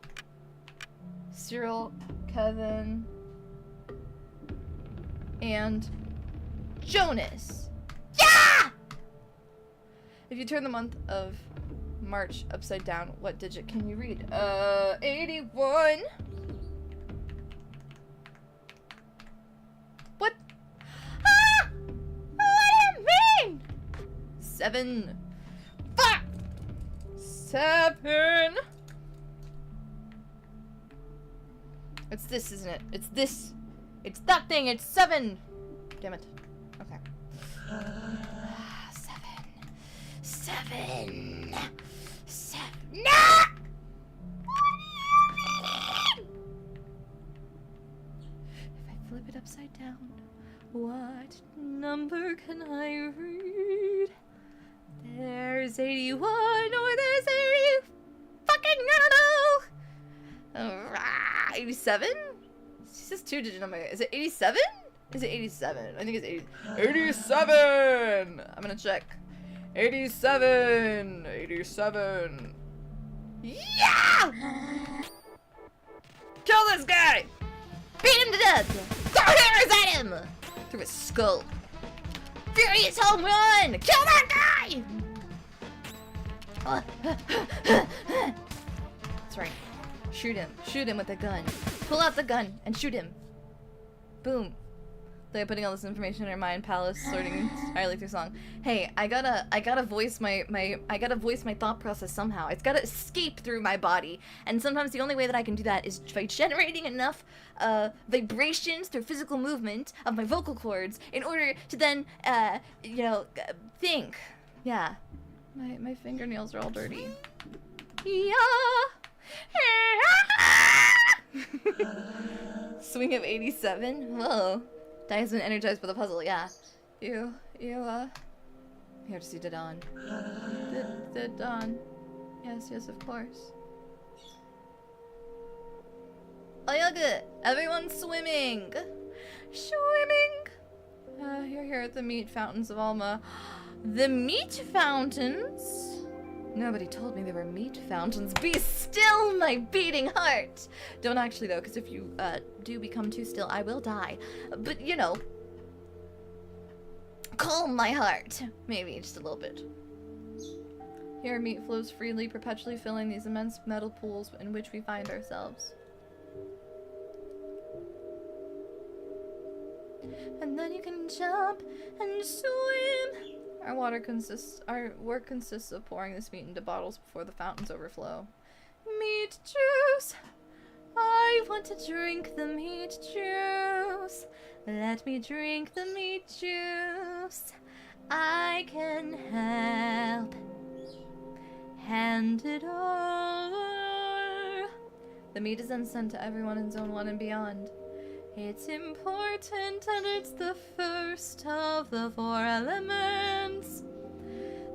Cyril, Kevin, and Jonas. Yeah! If you turn the month of March upside down, what digit can you read? 81. What? Ah! What do you mean? 7. Fuck! 7. It's this, isn't it? It's this. It's that thing. It's 7. Damn it. Okay. 7. No! What do you mean? If I flip it upside down, what number can I read? There's 81 or there's 80. Fucking I don't know. 87? She says 2-digit number. Is it 87? Is it 87? I think it's 80. 87! I'm gonna check. 87! 87! Yeah! Kill this guy! Beat him to death! Throw arrows at him! Through his skull. Furious home run! Kill that guy! That's right. Shoot him. Shoot him with a gun. Pull out the gun and shoot him. Boom. They're putting all this information in her mind palace, sorting entirely through song. Hey, I gotta voice my thought process somehow. It's gotta escape through my body. And sometimes the only way that I can do that is by generating enough vibrations through physical movement of my vocal cords in order to then think. Yeah. My fingernails are all dirty. Yeah. Swing of 87? Whoa. Daiya's been energized by the puzzle, yeah. You here to see Dedan. Dedan. Yes, of course. Oyogu! Everyone's swimming! Swimming! You're here at the meat fountains of Alma. The meat fountains? Nobody told me there were meat fountains. Be still, my beating heart! Don't actually, though, because if you do become too still, I will die. But, you know, calm my heart. Maybe just a little bit. Here, meat flows freely, perpetually filling these immense metal pools in which we find ourselves. And then you can jump and swim. Our work consists of pouring this meat into bottles before the fountains overflow. Meat juice! I want to drink the meat juice. Let me drink the meat juice. I can help. Hand it over. The meat is then sent to everyone in Zone 1 and beyond. It's important and it's the first of the 4 elements.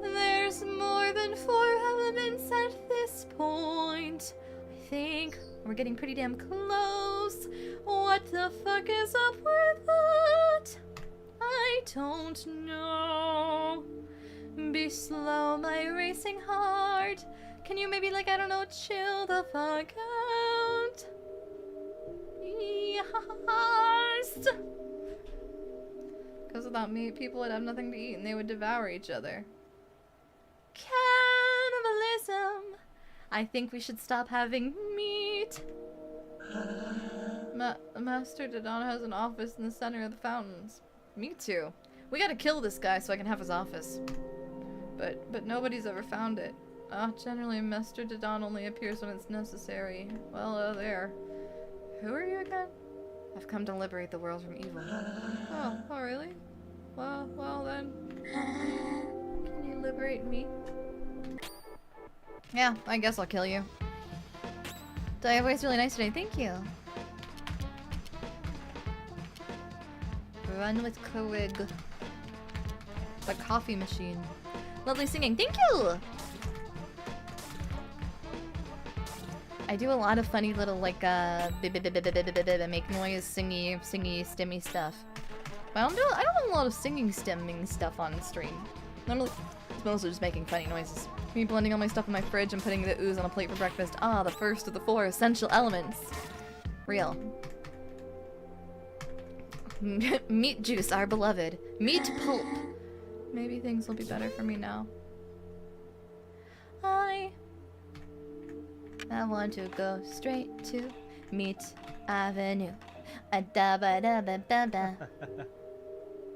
There's more than 4 elements at this point. I think we're getting pretty damn close. What the fuck is up with that? I don't know. Be slow, my racing heart. Can you maybe, like, I don't know, chill the fuck out? Yes! Because without meat, people would have nothing to eat and they would devour each other. Cannibalism! I think we should stop having meat. Master Dedan has an office in the center of the fountains. Me too. We gotta kill this guy so I can have his office. But nobody's ever found it. Generally, Master Dedan only appears when it's necessary. Well, there. Who are you again? I've come to liberate the world from evil. Oh, really? Well then. Can you liberate me? Yeah, I guess I'll kill you. Daiya voice really nice today, thank you. Run with courage. The coffee machine. Lovely singing, thank you! I do a lot of funny little like make noise, singy, stimmy stuff. But I don't do a lot of singing, stimming stuff on stream. Normally, it's mostly just making funny noises. Me blending all my stuff in my fridge and putting the ooze on a plate for breakfast. Ah, the first of the 4 essential elements. Real. Meat juice, our beloved. Meat pulp. Maybe things will be better for me now. I want to go straight to Meat Avenue.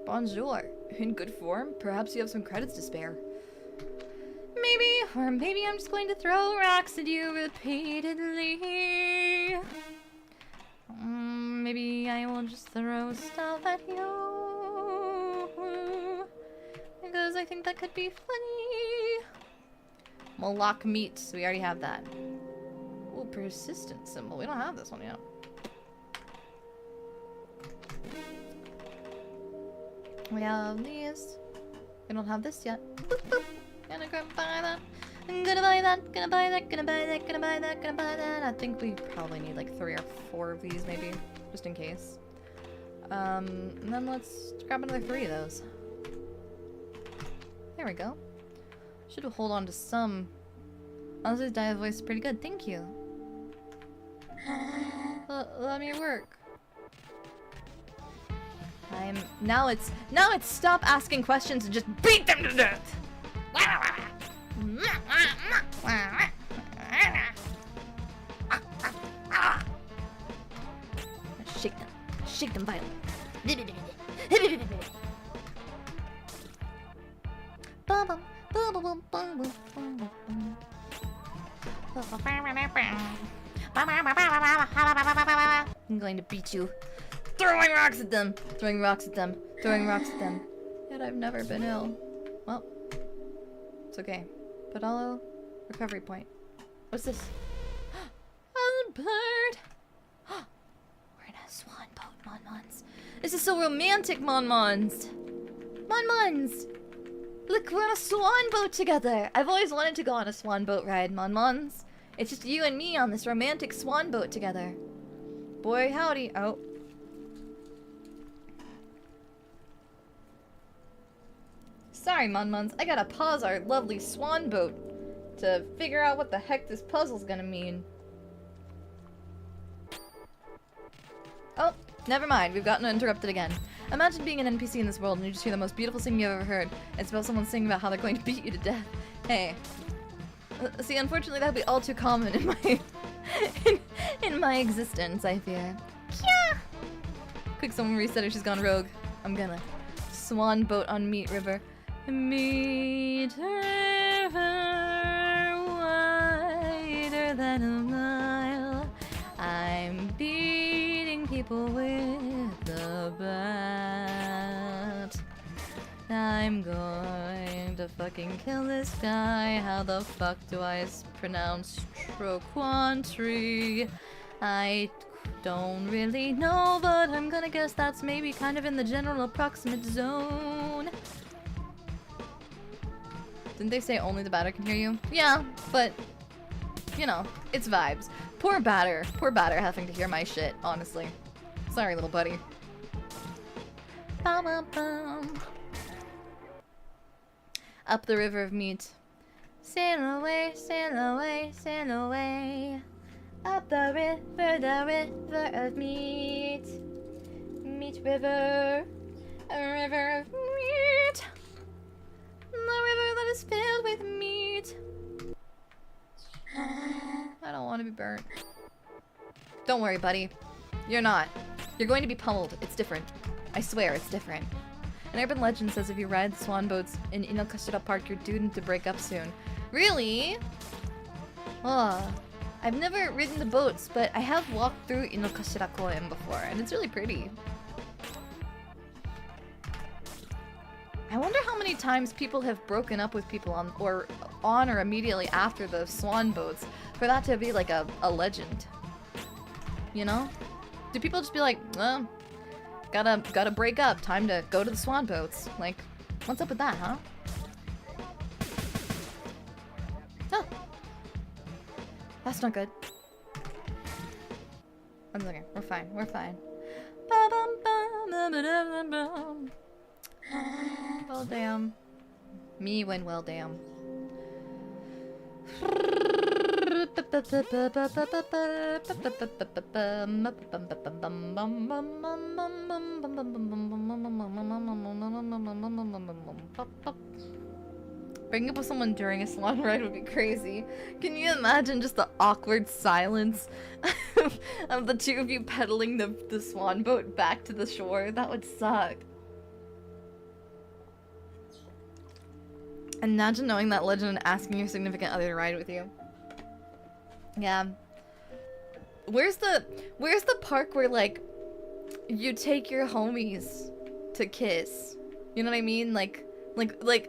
Bonjour. In good form? Perhaps you have some credits to spare. Maybe I'm just going to throw rocks at you repeatedly. Maybe I will just throw stuff at you. Because I think that could be funny. Moloch meat, so we already have that. Ooh, persistent symbol. We don't have this one yet. We have these. We don't have this yet. Boop, boop. Gonna go buy that. I'm gonna buy that. Gonna buy that. Gonna buy that. Gonna buy that. Gonna buy that. I think we probably need like 3 or 4 of these, maybe, just in case. And then let's grab another 3 of those. There we go. Should hold on to some. Honestly, Daiya voice is pretty good. Thank you. Let me work. Now it's stop asking questions and just beat them to death. Shake them violently. I'm going to beat you. Throwing rocks at them. Throwing rocks at them. Throwing rocks at them. Yet I've never been ill. Well, it's okay. Podalo, recovery point. What's this? Oh, bird. We're in a swan boat, Mon-Mons. This is so romantic, Mon-Mons. Mon-Mons. Look, we're on a swan boat together. I've always wanted to go on a swan boat ride, Mon-Mons. It's just you and me on this romantic swan boat together. Boy, howdy. Oh. Sorry, Mon-Mons. I gotta pause our lovely swan boat to figure out what the heck this puzzle's gonna mean. Oh, never mind. We've gotten interrupted again. Imagine being an NPC in this world and you just hear the most beautiful singing you've ever heard. It's about someone singing about how they're going to beat you to death. Hey. See, unfortunately, that'd be all too common in my in my existence, I fear. Yeah. Quick, someone reset her. She's gone rogue. I'm gonna swan boat on Meat River. Meat River, wider than a mile. I'm beating people with the bat. I'm going to fucking kill this guy. How the fuck do I pronounce Troquantry? I don't really know, but I'm gonna guess that's maybe kind of in the general approximate zone. Didn't they say only the batter can hear you? Yeah, but, you know, it's vibes. Poor batter having to hear my shit, honestly. Sorry, little buddy. Ba-ba-bum. Up the river of meat. Sail away, sail away, sail away. Up the river of meat. Meat river, a river of meat. The river that is filled with meat. I don't want to be burnt. Don't worry, buddy. You're not. You're going to be pummeled. It's different. I swear, it's different. An urban legend says if you ride the swan boats in Inokashira Park, you're doomed to break up soon. Really? I've never ridden the boats, but I have walked through Inokashira Koen before, and it's really pretty. I wonder how many times people have broken up with people on or immediately after the swan boats for that to be like a legend. You know? Do people just be like, well, gotta break up, time to go to the swan boats? Like, what's up with that, huh? Huh. That's not good. That's okay. We're fine. We're fine. Well, damn. Me when well, damn. Breaking up with someone during a swan ride would be crazy. Can you imagine just the awkward silence of the two of you pedaling the swan boat back to the shore? That would suck. Imagine knowing that legend and asking your significant other to ride with you. Yeah. Where's the park where like you take your homies to kiss? You know what I mean? Like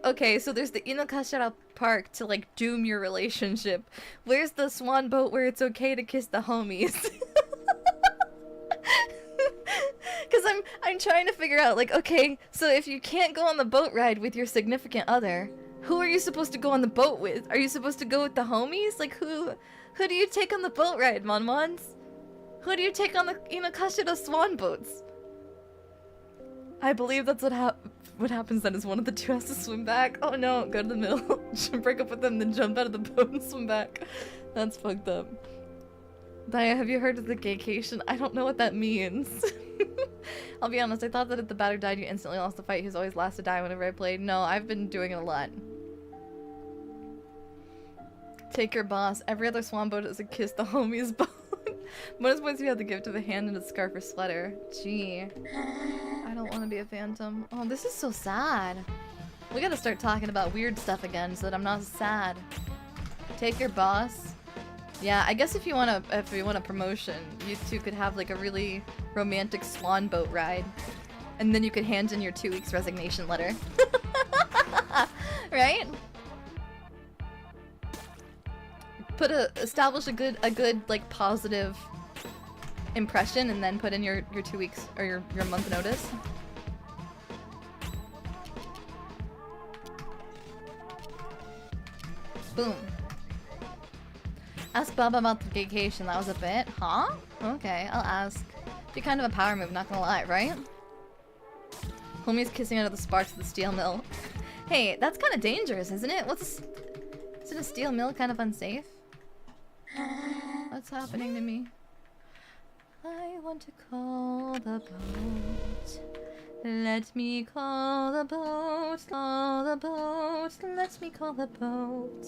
okay, so there's the Inokashira Park to like doom your relationship. Where's the swan boat where it's okay to kiss the homies? Cause I'm trying to figure out like, okay, so if you can't go on the boat ride with your significant other, who are you supposed to go on the boat with? Are you supposed to go with the homies? Like who do you take on the boat ride, Monmons? Who do you take on the Inokashira swan boats? I believe that's what happens then is one of the two has to swim back. Oh no, go to the middle, break up with them, then jump out of the boat and swim back. That's fucked up. Daiya, have you heard of the gaycation? I don't know what that means. I'll be honest, I thought that if the batter died, you instantly lost the fight. He's always last to die whenever I played. No, I've been doing it a lot. Take your boss. Every other swan boat is a kiss the homies boat. Bonus points you have to give to the hand and a scarf or sweater. Gee. I don't want to be a phantom. Oh, this is so sad. We gotta start talking about weird stuff again so that I'm not sad. Take your boss. Yeah, I guess if you want a promotion, you two could have like a really romantic swan boat ride. And then you could hand in your 2 weeks resignation letter. Right? Establish a good like positive impression and then put in your 2 weeks or your month notice. Boom. Ask Baba about the vacation. That was a bit, huh? Okay, I'll ask. Be kind of a power move, not gonna lie, right? Homie's kissing out of the sparks of the steel mill. Hey, that's kind of dangerous, isn't it? Isn't a steel mill kind of unsafe? What's happening to me? I want to call the boat. Let me call the boat. Call the boat. Let me call the boat.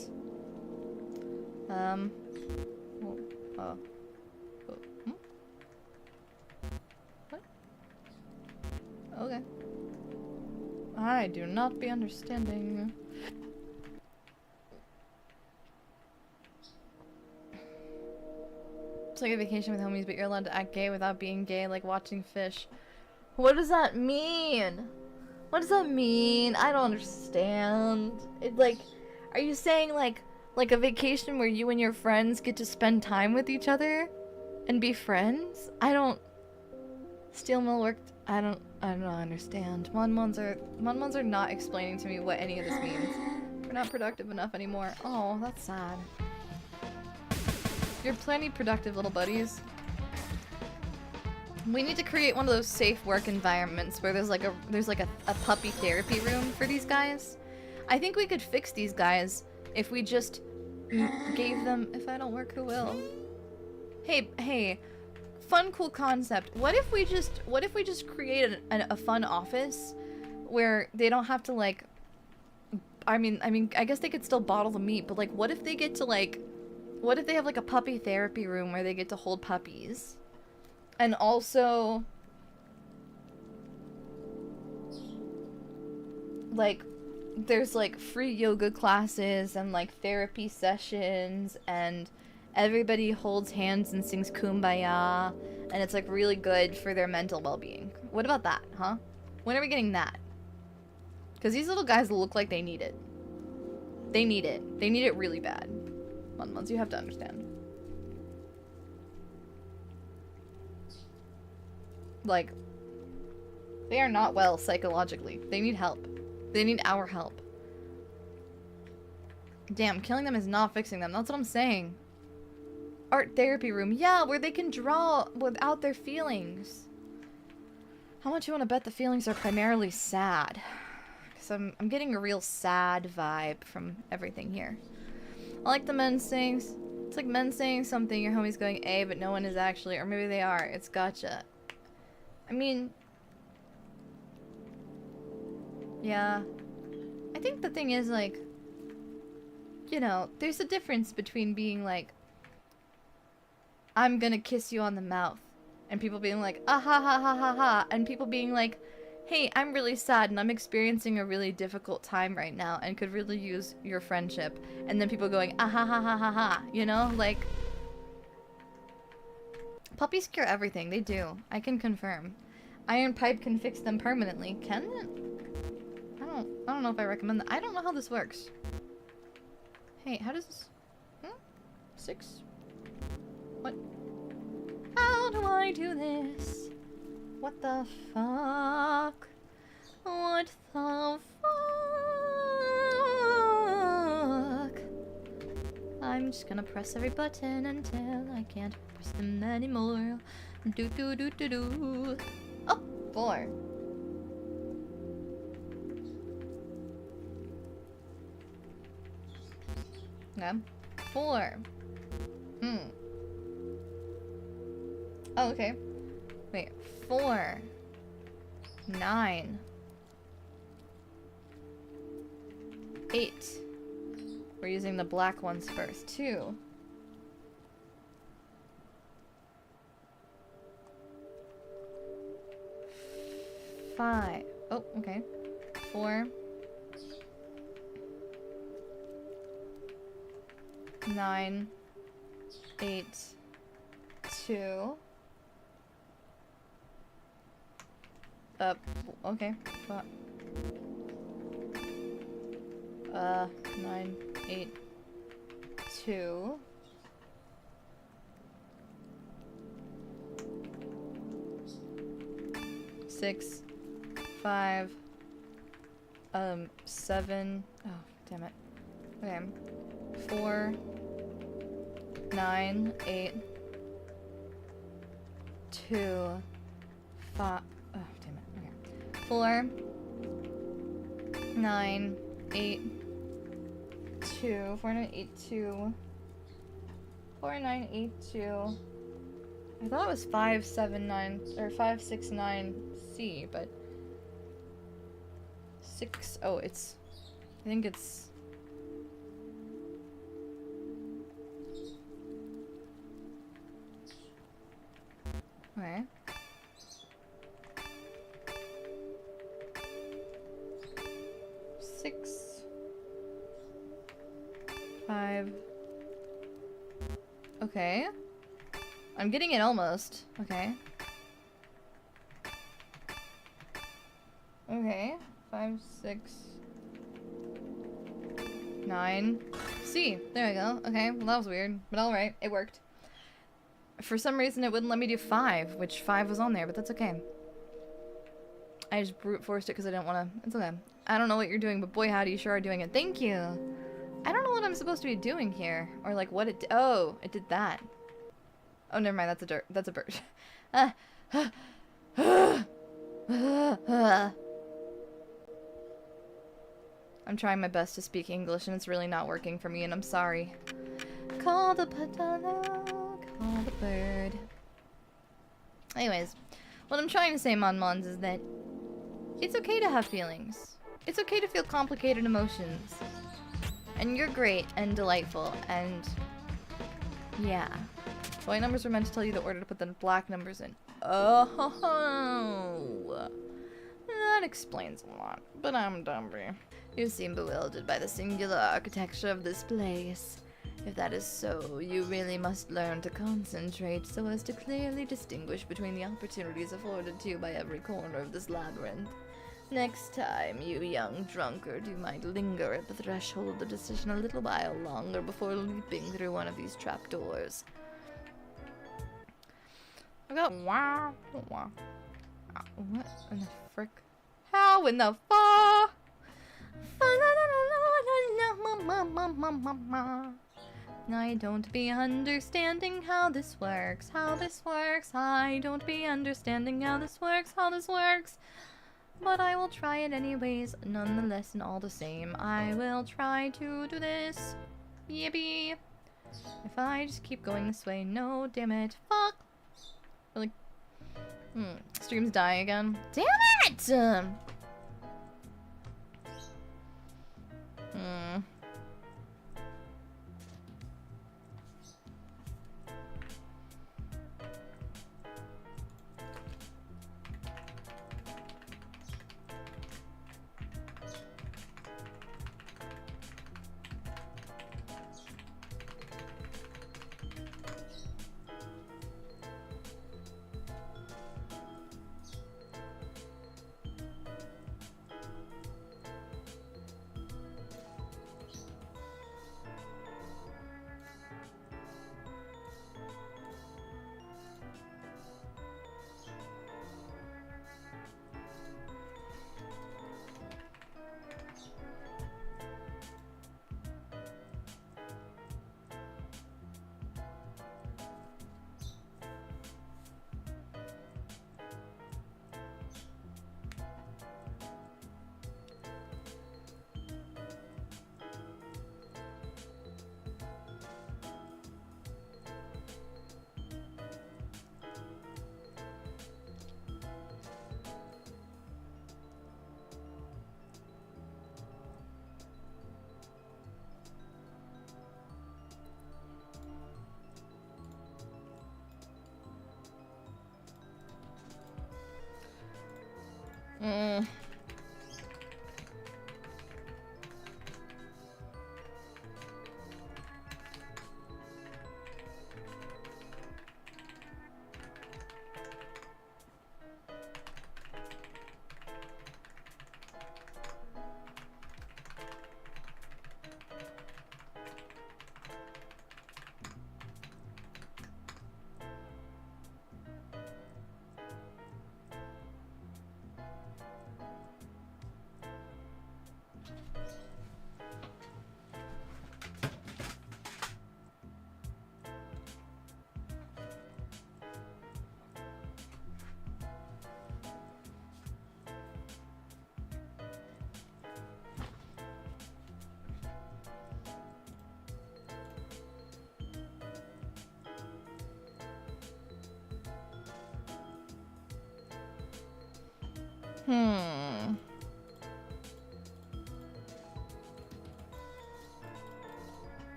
What? Okay. I do not be understanding. It's like a vacation with homies, but you're allowed to act gay without being gay, like watching fish. What does that mean? What does that mean? I don't understand. Are you saying like a vacation where you and your friends get to spend time with each other? And be friends? I don't... Steel mill worked... I don't understand. Mon-mons are not explaining to me what any of this means. We're not productive enough anymore. Oh, that's sad. You're plenty productive, little buddies. We need to create one of those safe work environments where there's like a puppy therapy room for these guys. I think we could fix these guys if we just gave them... If I don't work, who will? Hey, fun, cool concept. What if we just create a fun office where they don't have to, like... I mean, I guess they could still bottle the meat, but, like, what if they get to, like... What if they have, like, a puppy therapy room where they get to hold puppies? And also... like... There's, like, free yoga classes and, like, therapy sessions, and everybody holds hands and sings Kumbaya, and it's, like, really good for their mental well-being. What about that, huh? When are we getting that? Because these little guys look like they need it. They need it. They need it really bad. Once you have to understand. Like, they are not well psychologically. They need help. They need our help. Damn, killing them is not fixing them. That's what I'm saying. Art therapy room. Yeah, where they can draw without their feelings. How much you want to bet the feelings are primarily sad? Because I'm getting a real sad vibe from everything here. I like the men saying... It's like men saying something, your homie's going A, but no one is actually... Or maybe they are. It's gotcha. I mean... Yeah. I think the thing is, like... You know, there's a difference between being like... I'm gonna kiss you on the mouth. And people being like, ah ha ha ha ha ha. And people being like, hey, I'm really sad and I'm experiencing a really difficult time right now and could really use your friendship. And then people going, ah ha ha ha ha ha. You know, like... Puppies cure everything. They do. I can confirm. Iron pipe can fix them permanently. Can it? I don't know if I recommend that. I don't know how this works. Hey, how does this... 6? What? How do I do this? What the fuck? What the fuck? I'm just gonna press every button until I can't press them anymore. Do do do do do. Oh, 4. Okay. 4. Oh, okay. Wait. 4. 9. 8. We're using the black ones first. 2. 5. Oh, okay. 4. 9. 8. 2. Okay. 9, 8, 2. 6, 5, 7. Oh, damn it. Okay. 4, 9, 8, 2, 5. Oh, damn it. Okay. 4, 9, 8, 2. 4, 9, 8, 2. 4, 9, 8, 2. I thought it was 5, 7, 9, or 5, 6, 9 C, but 6. Oh, it's. I think it's. Okay. Six. 5. Okay. I'm getting it almost. Okay. Okay. 5, 6, 9. C. There we go. Okay. Well, that was weird, but alright. It worked. For some reason, it wouldn't let me do 5, which 5 was on there, but that's okay. I just brute forced it because I didn't want to. It's okay. I don't know what you're doing, but boy, howdy, you sure are doing it. Thank you. I don't know what I'm supposed to be doing here, or like what it. Oh, it did that. Oh, never mind. That's a dirt. That's a bird. I'm trying my best to speak English, and it's really not working for me, and I'm sorry. Call the padala, call the bird. Anyways, what I'm trying to say, Mon-Mons, is that it's okay to have feelings. It's okay to feel complicated emotions. And you're great and delightful, and yeah. White numbers were meant to tell you the order to put the black numbers in. Oh, that explains a lot, but I'm dumpy. You seem bewildered by the singular architecture of this place. If that is so, you really must learn to concentrate so as to clearly distinguish between the opportunities afforded to you by every corner of this labyrinth. Next time, you young drunkard, you might linger at the threshold of the decision a little while longer before leaping through one of these trapdoors. I got wow. What in the frick? How in the fuck? I don't be understanding how this works, I don't be understanding how this works. But I will try it anyways, nonetheless and all the same. I will try to do this. Yippee. If I just keep going this way, no, damn it. Fuck. Really? Streams die again. Damn it!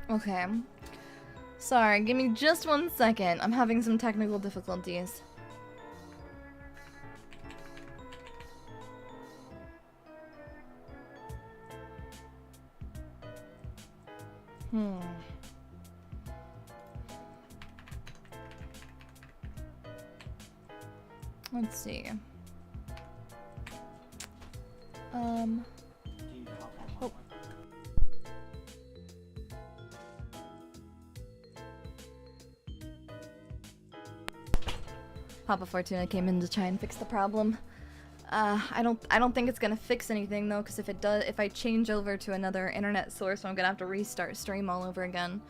Okay. Sorry, give me just 1 second. I'm having some technical difficulties. Let's see. Oh. Papa Fortuna came in to try and fix the problem. I don't think it's gonna fix anything though, because if it does, if I change over to another internet source, I'm gonna have to restart stream all over again.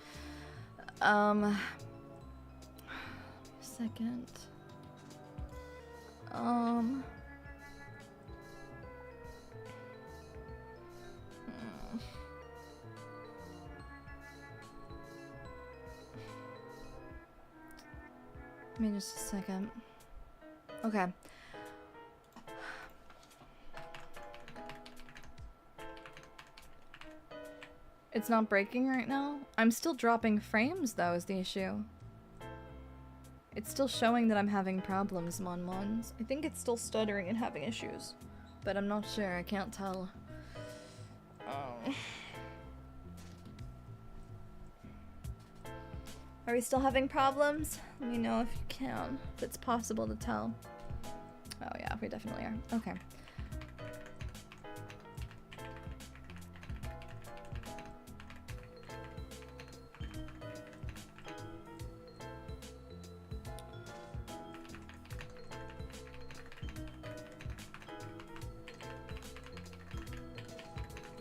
Second. Give me just a second. Okay. It's not breaking right now? I'm still dropping frames though is the issue. It's still showing that I'm having problems, Mons. I think it's still stuttering and having issues. But I'm not sure, I can't tell. Are we still having problems? Let me know if you can. If it's possible to tell. Oh yeah, we definitely are. Okay.